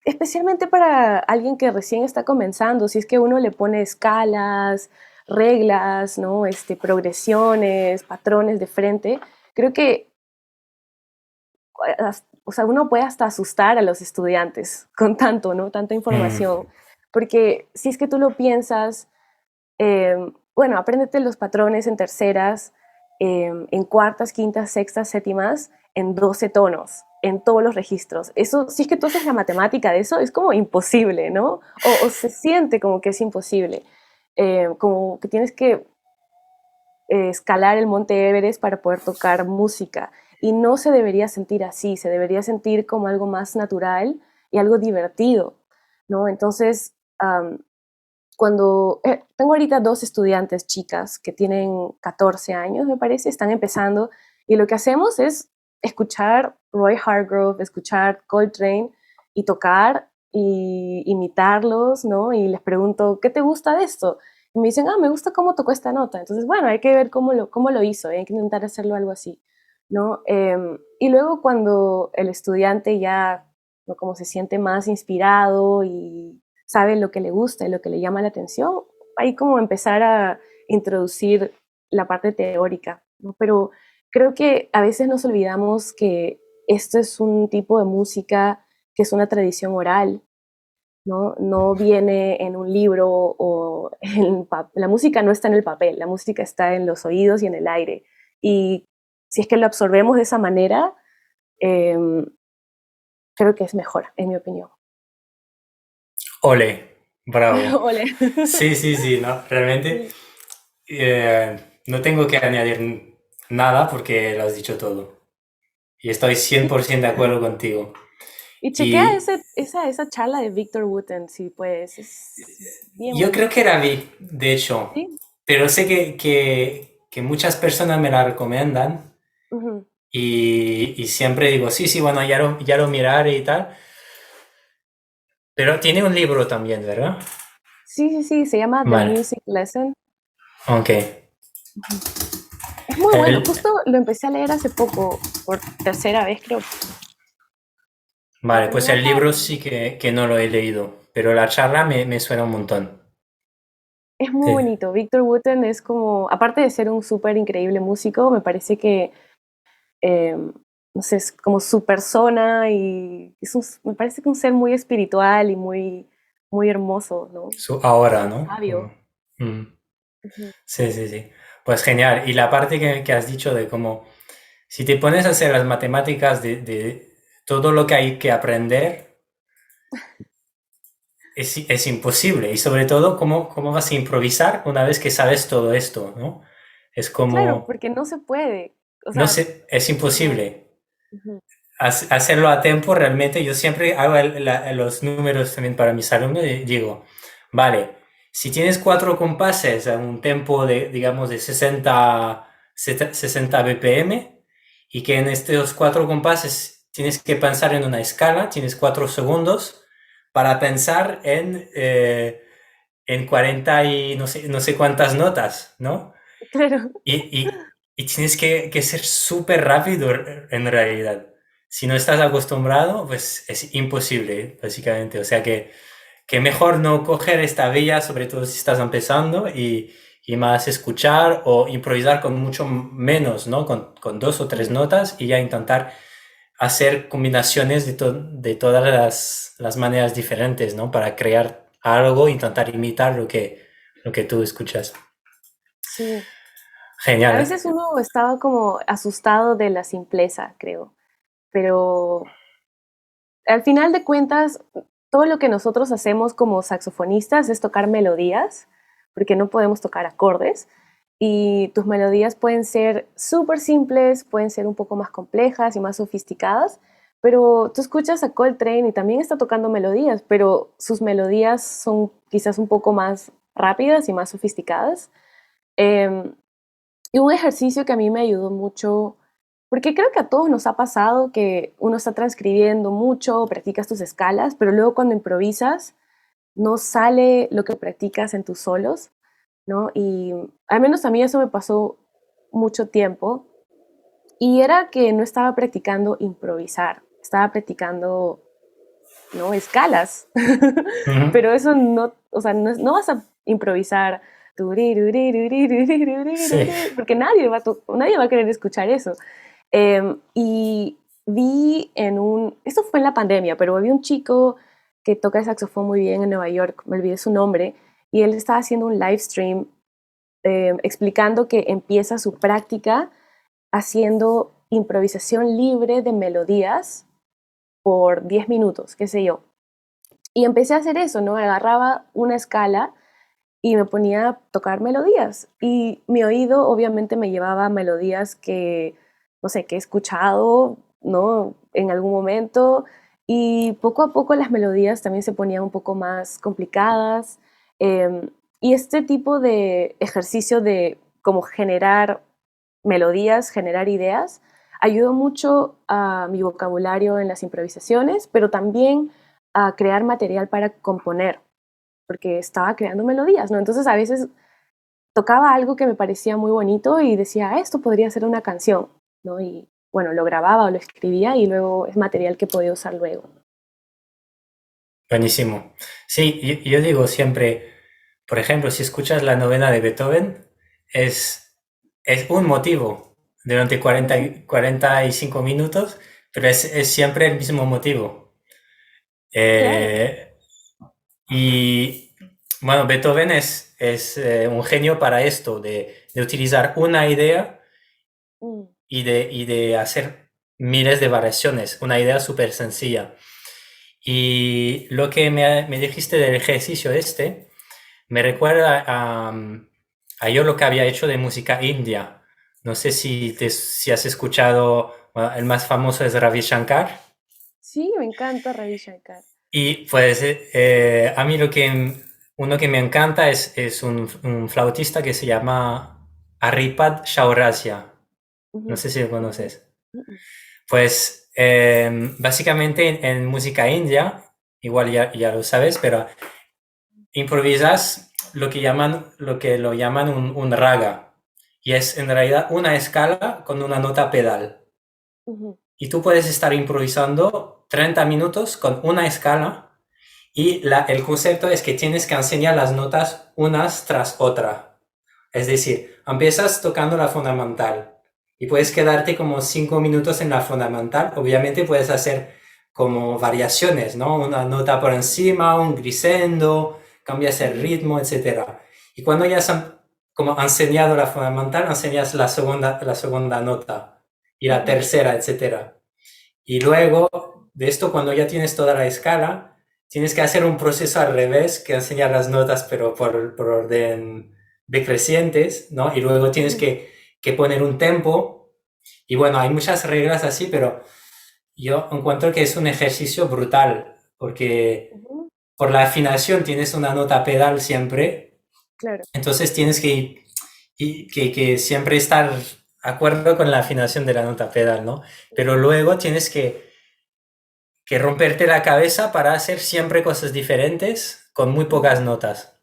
especialmente para alguien que recién está comenzando, si es que uno le pone escalas, reglas, ¿no? Progresiones, patrones de frente, creo que o sea, uno puede hasta asustar a los estudiantes con tanto, ¿no? Tanta mm, información. Porque si es que tú lo piensas, bueno, apréndete los patrones en terceras, en cuartas, quintas, sextas, séptimas, en 12 tonos, en todos los registros. Eso, si es que tú haces la matemática de eso, es como imposible, ¿no? O se siente como que es imposible. Como que tienes que escalar el monte Everest para poder tocar música. Y no se debería sentir así, se debería sentir como algo más natural y algo divertido, ¿no? Entonces, cuando tengo ahorita 2 estudiantes chicas que tienen 14 años, me parece, están empezando, y lo que hacemos es escuchar Roy Hargrove, escuchar Coltrane y tocar y imitarlos, ¿no? Y les pregunto, ¿qué te gusta de esto? Y me dicen, me gusta cómo tocó esta nota. Entonces, bueno, hay que ver cómo lo hizo, hay que intentar hacerlo algo así, ¿no? Y luego cuando el estudiante ya, ¿no? Como se siente más inspirado y sabe lo que le gusta y lo que le llama la atención, ahí como empezar a introducir la parte teórica, ¿no? Pero creo que a veces nos olvidamos que esto es un tipo de música que es una tradición oral, ¿no? No viene en un libro o la música no está en el papel, la música está en los oídos y en el aire. Y si es que lo absorbemos de esa manera, eh, creo que es mejor, en mi opinión. ole, bravo. Ole. Sí, sí, sí, no, realmente Sí. no tengo que añadir nada porque lo has dicho todo. Y estoy 100% de acuerdo contigo. Y chequea Y esa charla de Victor Wooten, si puedes, es bien yo creo buena. que la vi, de hecho, Sí. pero sé que muchas personas me la recomiendan Ujú. y siempre digo, sí, sí, bueno, ya lo miraré y tal. Pero tiene un libro también, ¿verdad? Sí, sí, sí, se llama The Vale, Music Lesson. ok. Ujú. Es muy bueno, El- justo lo empecé a leer hace poco, por tercera vez creo, vale, pero pues no el acaba libro de sí terminar. que no lo he leído, pero la charla me suena un montón. Es muy Sí. bonito. Victor Wooten es como, aparte de ser un súper increíble músico, me parece que, eh, no sé, es como su persona y me parece que un ser muy espiritual y muy, muy hermoso, ¿no? Su ahora, Muy ¿no? sabio. Ujú. Sí, sí, sí. Pues genial. Y la parte que has dicho de cómo, si te pones a hacer las matemáticas de todo lo que hay que aprender, es imposible. Y sobre todo, cómo vas a improvisar una vez que sabes todo esto, ¿no? Es Claro, como, porque no se puede. O no sea, sé, es no. imposible. Ujú. Hacerlo a tiempo realmente, yo siempre hago los números también para mis alumnos y digo, vale, si tienes cuatro compases a un tempo de, digamos, de 60 BPM y que en estos cuatro compases tienes que pensar en una escala, tienes 4 segundos para pensar en 40 y no sé cuántas notas, ¿no? Claro, Y tienes que ser súper rápido en realidad. Si no estás acostumbrado, pues es imposible, básicamente. O sea que mejor no coger esta vía, sobre todo si estás empezando, y más escuchar o improvisar con mucho menos, ¿no? Con 2 o 3 sí, notas y ya intentar hacer combinaciones de todas las maneras diferentes, ¿no? Para crear algo, intentar imitar lo que tú escuchas. sí. A Genial. veces uno estaba como asustado de la simpleza, creo, pero al final de cuentas, todo lo que nosotros hacemos como saxofonistas es tocar melodías, porque no podemos tocar acordes, y tus melodías pueden ser súper simples, pueden ser un poco más complejas y más sofisticadas, pero tú escuchas a Coltrane y también está tocando melodías, pero sus melodías son quizás un poco más rápidas y más sofisticadas. Em, y un ejercicio que a mí me ayudó mucho, porque creo que a todos nos ha pasado que uno está transcribiendo mucho, practicas tus escalas, pero luego cuando improvisas no sale lo que practicas en tus solos, ¿no? Y al menos a mí eso me pasó mucho tiempo y era que no estaba practicando improvisar, estaba practicando, ¿no? Escalas. Ujú. Pero eso no, o sea, no vas a improvisar Sí. porque nadie va a querer escuchar eso. Y vi esto fue en la pandemia, pero vi un chico que toca el saxofón muy bien en Nueva York, me olvidé su nombre, y él estaba haciendo un live stream explicando que empieza su práctica haciendo improvisación libre de melodías por 10 minutos, qué sé yo. Y empecé a hacer eso, ¿no? Agarraba una escala y me ponía a tocar melodías. Y mi oído obviamente me llevaba a melodías que, no sé, que he escuchado, ¿no? En algún momento. Y poco a poco las melodías también se ponían un poco más complicadas. Y este tipo de ejercicio de como generar melodías, generar ideas, ayudó mucho a mi vocabulario en las improvisaciones, pero también a crear material para componer, porque estaba creando melodías, ¿no? Entonces a veces tocaba algo que me parecía muy bonito y decía, "Ah, esto podría ser una canción", ¿no? Y bueno, lo grababa o lo escribía y luego es material que podía usar luego. Buenísimo. Sí, yo digo siempre, por ejemplo, si escuchas la novena de Beethoven, es un motivo durante Ujú. 45 minutos, pero es siempre el mismo motivo. Claro. Eh, y bueno, Beethoven es un genio para esto, de utilizar una idea Mm. y de hacer miles de variaciones, una idea súper sencilla. Y lo que me dijiste del ejercicio este, me recuerda a yo lo que había hecho de música india. No sé si has escuchado, bueno, el más famoso es Ravi Shankar. Sí, me encanta Ravi Shankar. Y pues a mí uno que me encanta es un flautista que se llama Aripad Shaurasya. No Ujú. sé si lo Ok. conoces. Mm, Pues básicamente en música india, igual ya lo sabes, pero improvisas lo que lo llaman un raga. Y es en realidad una escala con una nota pedal. ujú, Y tú puedes estar improvisando 30 minutos con una escala y el concepto es que tienes que enseñar las notas unas tras otra. Es decir, empiezas tocando la fundamental y puedes quedarte como 5 minutos en la fundamental. Obviamente puedes hacer como variaciones, ¿no? Una nota por encima, un crescendo, cambias el ujú, ritmo, etcétera. Y cuando ya has como enseñado la fundamental, enseñas la segunda nota y la ujú, tercera, etcétera. Y luego de esto, cuando ya tienes toda la escala, tienes que hacer un proceso al revés, que enseñar las notas, pero por orden decrecientes, ¿no? Y luego tienes ujú, que poner un tempo. Y bueno, hay muchas reglas así, pero yo encuentro que es un ejercicio brutal, porque ujú. por la afinación tienes una nota pedal siempre, Claro. entonces tienes que siempre estar de acuerdo con la afinación de la nota pedal, ¿no? Pero Ujú. luego tienes que romperte la cabeza para hacer siempre cosas diferentes con muy pocas Ujú. notas.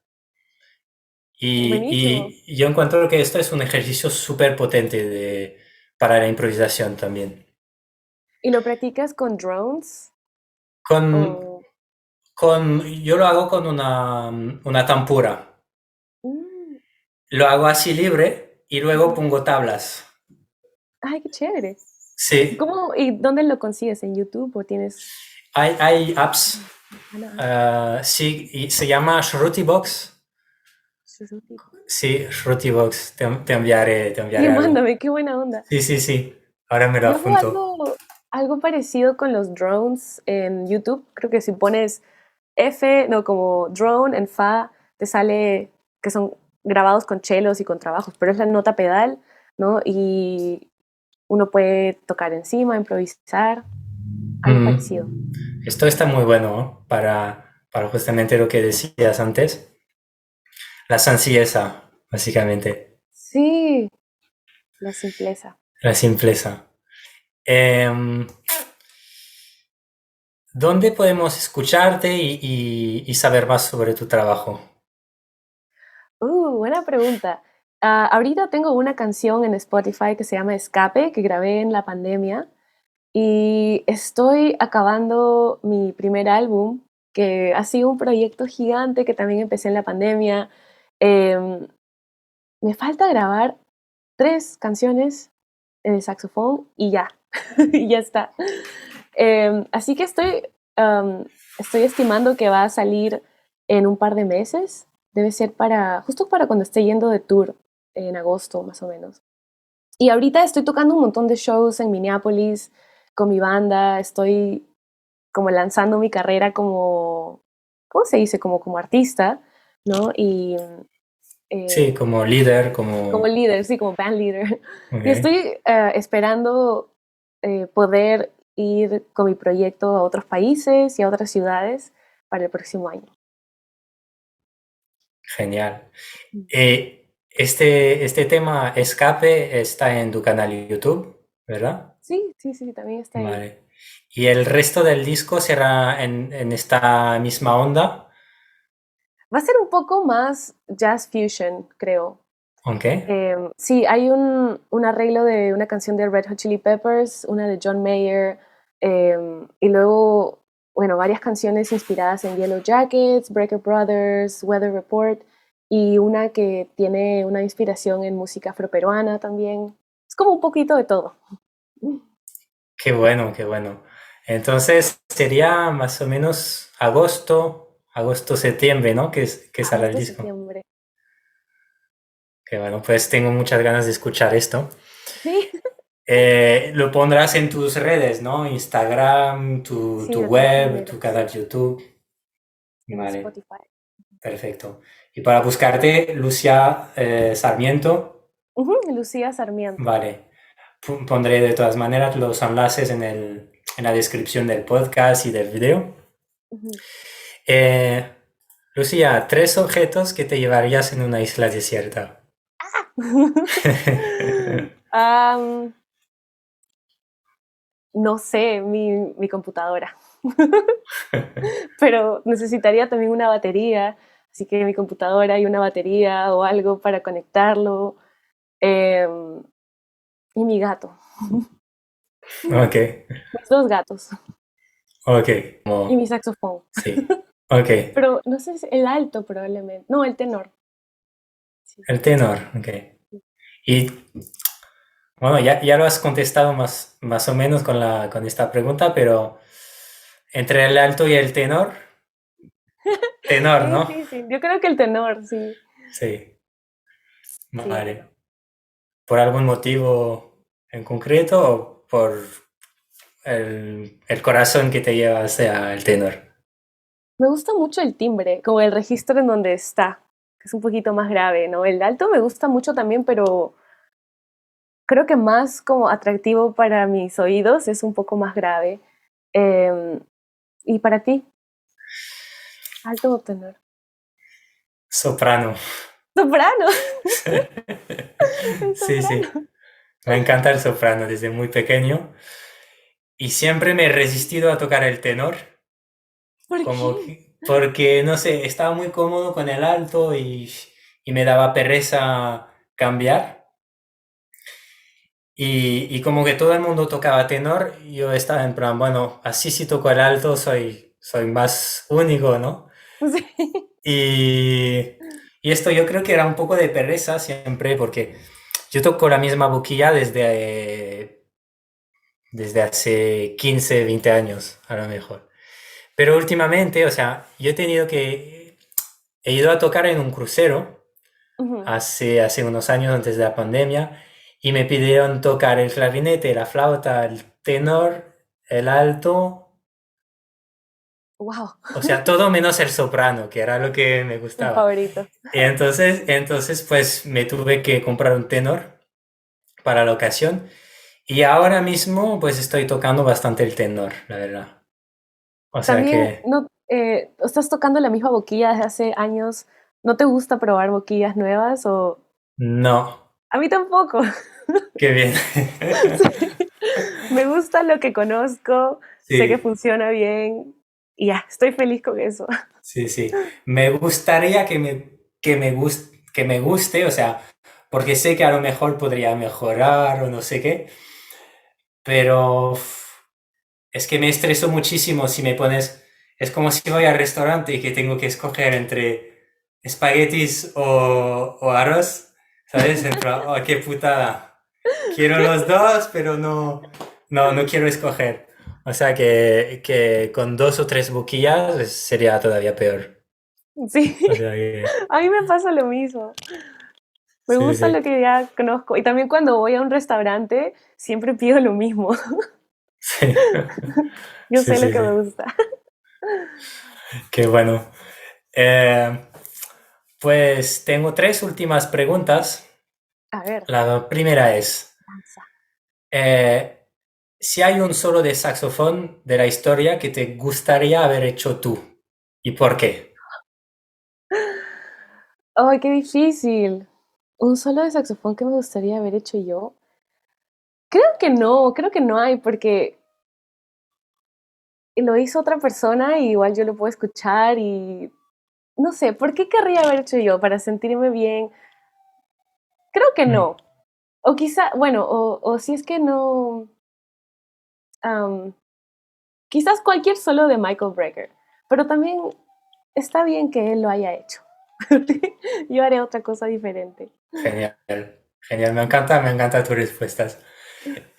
Buenísimo. Y yo encuentro que esto es un ejercicio súper potente para la improvisación también. ¿Y lo practicas con drones? Con, O... yo lo hago con una tampura. Mm, Lo hago así libre y luego ujú. pongo tablas. Ay, qué chévere. Sí, ¿Cómo y dónde lo consigues? ¿En YouTube o tienes...? hay apps. Ujú. Ah, no, apps. Sí, y se llama Shruti Box. Suzuki. Sí, Shruti Box. Te Sí, enviaré algo. mándame, qué buena onda. Sí, sí, sí. Ahora me lo Yo hago apunto. algo parecido con los drones en YouTube. Creo que si pones F, no, como drone en fa, te sale que son grabados con chelos y con trabajos, pero es la nota pedal, ¿no? Y uno puede tocar encima, improvisar, algo parecido. Mm. Esto está muy bueno, ¿no? Para justamente lo que decías antes. La sencilleza, básicamente. Sí, la simpleza. La simpleza. Em, ¿Dónde podemos escucharte y saber más sobre tu trabajo? Buena pregunta. Ahorita tengo una canción en Spotify que se llama Escape, que grabé en la pandemia. Y estoy acabando mi primer álbum, que ha sido un proyecto gigante que también empecé en la pandemia. Em, Me falta grabar 3 canciones en el saxofón y ya, y ya está. Así que estoy estimando que va a salir en un par de meses. Debe ser justo para cuando esté yendo de tour, en agosto más o menos. Y ahorita estoy tocando un montón de shows en Minneapolis con mi banda, estoy como lanzando mi carrera como, ¿cómo se dice? Como artista, ¿no? Y Sí, eh, como líder, como como... líder, sí, como band leader. Y Ok. estoy esperando poder ir con mi proyecto a otros países y a otras ciudades para el próximo año. Genial. Este tema Escape está en tu canal de YouTube, ¿verdad? Sí, sí, sí, también está ahí. Vale. ¿Y el resto del disco será en esta misma onda? Va a ser un poco más jazz fusion, creo. Ok. Sí, hay un arreglo de una canción de Red Hot Chili Peppers, una de John Mayer, y luego, bueno, varias canciones inspiradas en Yellow Jackets, Breaker Brothers, Weather Report, y una que tiene una inspiración en música afroperuana también. Es como un poquito de todo. Qué bueno, qué bueno. Entonces sería más o menos septiembre, ¿no? Que sale el Agosto, disco. septiembre. Qué bueno, pues tengo muchas ganas de escuchar esto. Sí, Lo pondrás en tus redes, ¿no? Instagram, sí, tu de todas web, tu maneras. canal YouTube. En Vale, Spotify. perfecto. Y para buscarte, Lucia Sarmiento, Ujú, Lucía Sarmiento. vale. Pondré de todas maneras los enlaces en la descripción del podcast y del video. Ujú. Eh, Lucía, 3 objetos que te llevarías en una isla desierta. Am, no sé, mi computadora. Pero necesitaría también una batería, así que mi computadora y una batería o algo para conectarlo. em, y mi gato, Ok, mis 2 gatos ok, y mi saxofón. sí, ok, Pero no sé, el alto probablemente. No, el tenor. Sí. el tenor, ok. Y bueno, ya lo has contestado más o menos con esta pregunta, pero entre el alto y el tenor, tenor, Qué ¿no? difícil. Yo creo que el tenor, sí. Sí, Sí, el vale. tenor. ¿Por algún motivo en concreto o por el corazón que te lleva hacia el tenor? Me gusta mucho el timbre, como el registro en donde está, que es un poquito más grave, ¿no? El alto me gusta mucho también, pero creo que más como atractivo para mis oídos es un poco más grave. Em, ¿Y para ti? ¿Alto o tenor? Soprano. ¡Soprano! El Sí, sí. soprano. Me encanta el soprano desde muy pequeño y siempre me he resistido a tocar el tenor, ¿Por como qué? que, porque no sé, estaba muy cómodo con el alto y me daba pereza cambiar. Y como que todo el mundo tocaba tenor, yo estaba en plan, bueno, así si toco el alto soy más único, ¿no? Sí. Y, y esto yo creo que era un poco de pereza siempre, porque yo toco la misma boquilla desde hace 15 20 años, a lo mejor. Pero últimamente, o sea, he ido a tocar en un crucero Ujú. hace unos años antes de la pandemia y me pidieron tocar el clarinete, la flauta, el tenor, el alto, Wow, o sea, todo menos el soprano, que era lo que me mi gustaba. favorito. Y entonces pues me tuve que comprar un tenor para la ocasión y ahora mismo pues estoy tocando bastante el tenor, la verdad. O sea También, que no, estás tocando la misma boquilla desde hace años. ¿No te gusta probar boquillas nuevas o...? no, A mí tampoco. qué bien. Sí. Me gusta lo que conozco, sé que Sí, funciona bien y ya, estoy feliz con eso. sí, sí. Me gustaría que me guste, o sea, porque sé que a lo mejor podría mejorar o no sé qué, pero es que me estreso muchísimo si me pones, es como si voy al restaurante y que tengo que escoger entre espaguetis o arroz, ¿sabes? En plan, oh, qué putada. Quiero los dos, pero no quiero escoger. O sea que con 2 o 3 boquillas sería todavía peor. Sí, O sea que, a mí me pasa lo mismo. Me sí, gusta sí, lo que ya conozco y también cuando voy a un restaurante siempre pido lo mismo. sí, Yo sí, sé lo sí, que sí. me gusta. Qué bueno. Eh, pues tengo 3 últimas preguntas. A ver, La primera es, danza. eh, si hay un solo de saxofón de la historia que te gustaría haber hecho tú, ¿y por qué? ¡Ay, qué difícil! Un solo de saxofón que me gustaría haber hecho yo. Creo que no hay, porque lo hizo otra persona y igual yo lo puedo escuchar y no sé, ¿por qué querría haber hecho yo? ¿Para sentirme bien? Creo que Mm, no. O quizá, bueno, o si es que no, am, quizás cualquier solo de Michael Brecker, pero también está bien que él lo haya hecho. Yo haré otra cosa diferente. genial, genial, me encantan tus respuestas.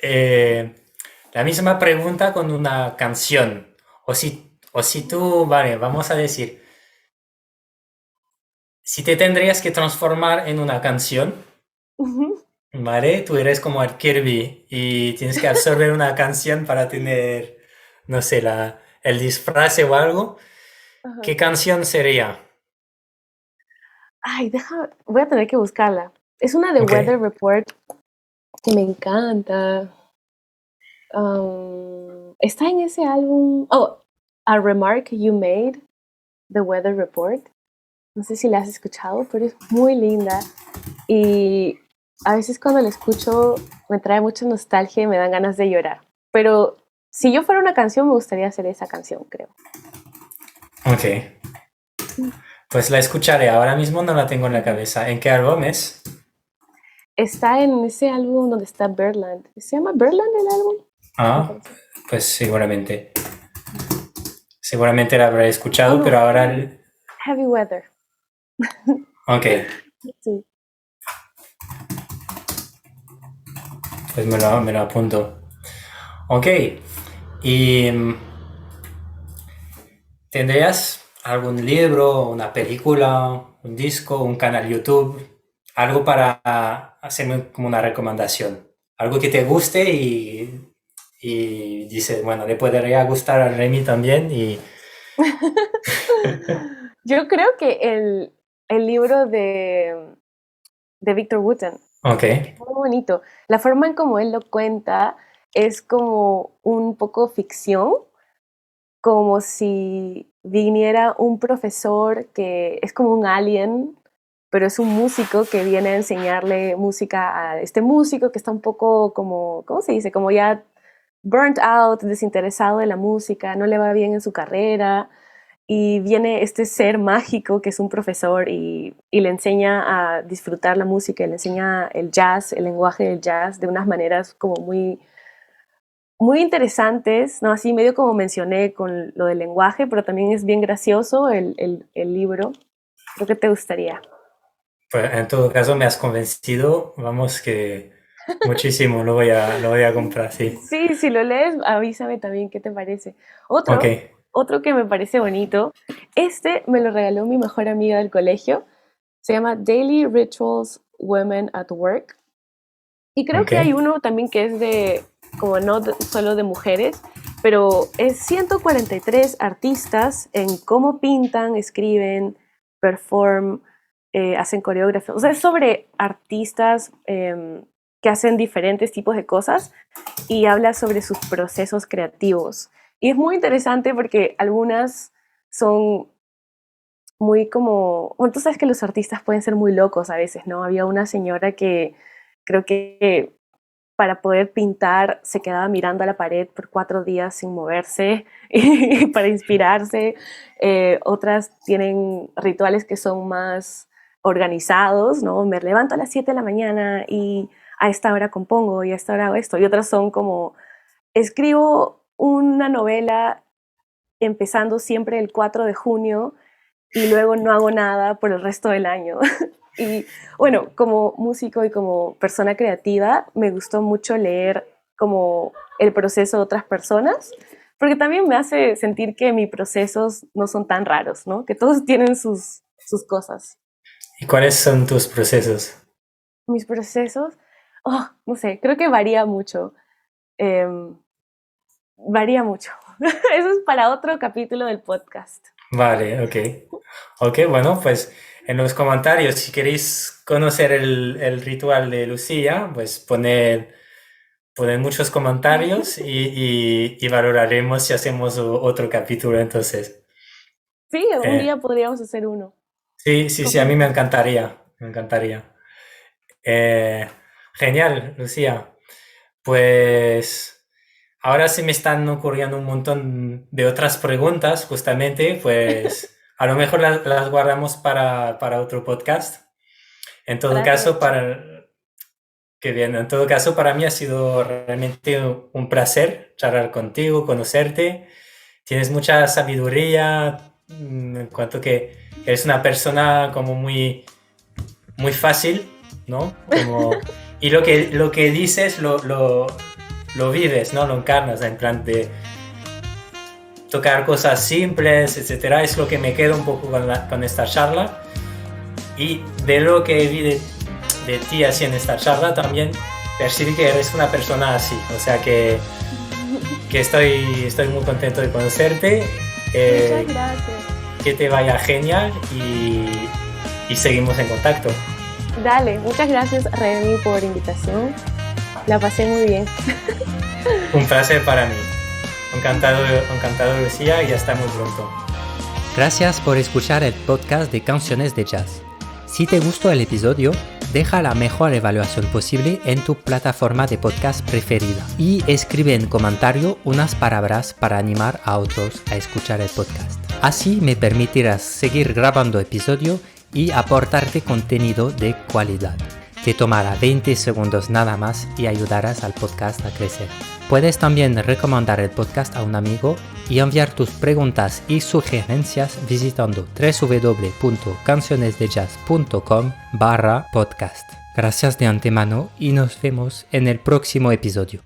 Eh, la misma pregunta con una canción. O si tú, vale, vamos a decir, si te tendrías que transformar en una canción, ¿vale? Tú eres como el Kirby y tienes que absorber una canción para tener, no sé, el disfraz o algo. Ajá. ¿Qué canción sería? Ay, voy a tener que buscarla. Es una de Ok, Weather Report que me encanta. está en ese álbum. Oh, A Remark You Made, The Weather Report. No sé si la has escuchado, pero es muy linda. Y a veces cuando la escucho me trae mucha nostalgia y me dan ganas de llorar. Pero si yo fuera una canción, me gustaría hacer esa canción, creo. Ok. Pues la escucharé. Ahora mismo no la tengo en la cabeza. ¿En qué álbum es? Está en ese álbum donde está Birdland. ¿Se llama Birdland el álbum? Ah, pues seguramente. Seguramente la habré escuchado, pero ahora... Heavy Weather. Ok. Sí. Pues me lo apunto. Ok. ¿Y tendrías algún libro, una película, un disco, un canal YouTube, algo para hacerme como una recomendación? Algo que te guste y dices, bueno, le podría gustar a Remy también y... Yo creo que el libro de Victor Wooten. Ok. Muy bonito. La forma en como él lo cuenta es como un poco ficción, como si viniera un profesor que es como un alien, pero es un músico que viene a enseñarle música a este músico que está un poco como, ¿cómo se dice? Como ya burnt out, desinteresado de la música, no le va bien en su carrera. Y viene este ser mágico que es un profesor y le enseña a disfrutar la música, y le enseña el jazz, el lenguaje del jazz de unas maneras como muy, muy interesantes, ¿no? Así medio como mencioné con lo del lenguaje, pero también es bien gracioso el libro. Creo que te gustaría. Pues en todo caso me has convencido, vamos que muchísimo lo voy a comprar, sí. Sí, si lo lees, avísame también qué te parece. Ok. Otro que me parece bonito, este me lo regaló mi mejor amiga del colegio, se llama Daily Rituals Women at Work. Y creo que hay uno también que es de, como no solo de mujeres, pero es 143 artistas en cómo pintan, escriben, perform, hacen coreografía. O sea, es sobre artistas que hacen diferentes tipos de cosas y habla sobre sus procesos creativos. Y es muy interesante porque algunas son muy como, bueno, tú sabes que los artistas pueden ser muy locos a veces, ¿no? Había una señora que creo que para poder pintar se quedaba mirando a la pared por 4 días sin moverse y para inspirarse. Otras tienen rituales que son más organizados, ¿no? Me levanto a las 7 de la mañana y a esta hora compongo y a esta hora hago esto. Y otras son como, escribo una novela empezando siempre el 4 de junio y luego no hago nada por el resto del año. Y bueno, como músico y como persona creativa, me gustó mucho leer como el proceso de otras personas, porque también me hace sentir que mis procesos no son tan raros, ¿no? Que todos tienen sus cosas. ¿Y cuáles son tus procesos? Mis procesos, oh, no sé, creo que varía mucho. Varía mucho. Eso es para otro capítulo del podcast. Vale, ok. Ok, bueno, pues en los comentarios, si queréis conocer el ritual de Lucía, pues poned muchos comentarios y valoraremos si hacemos otro capítulo entonces. Sí, un día podríamos hacer uno. Sí, a mí me encantaría, me encantaría. Genial, Lucía. Pues ahora se me están ocurriendo un montón de otras preguntas, justamente, pues a lo mejor las guardamos para otro podcast. En todo caso, qué bien, en todo caso, para mí ha sido realmente un placer charlar contigo, conocerte. Tienes mucha sabiduría en cuanto que eres una persona como muy, muy fácil, ¿no? Y lo que dices lo vives, ¿no? Lo encarnas, en plan de tocar cosas simples, etcétera. Es lo que me queda un poco con esta charla. Y de lo que vi de ti así en esta charla, también percibí que eres una persona así. O sea que estoy muy contento de conocerte. Muchas gracias. Que te vaya genial y seguimos en contacto. Dale, muchas gracias Remy por invitación. La pasé muy bien. Un placer para mí. Encantado Lucía, y hasta muy pronto. Gracias por escuchar el podcast de Canciones de Jazz. Si te gustó el episodio, deja la mejor evaluación posible en tu plataforma de podcast preferida y escribe en comentario unas palabras para animar a otros a escuchar el podcast. Así me permitirás seguir grabando episodios y aportarte contenido de calidad. Te tomará 20 segundos nada más y ayudarás al podcast a crecer. Puedes también recomendar el podcast a un amigo y enviar tus preguntas y sugerencias visitando www.cancionesdejazz.com/podcast. Gracias de antemano y nos vemos en el próximo episodio.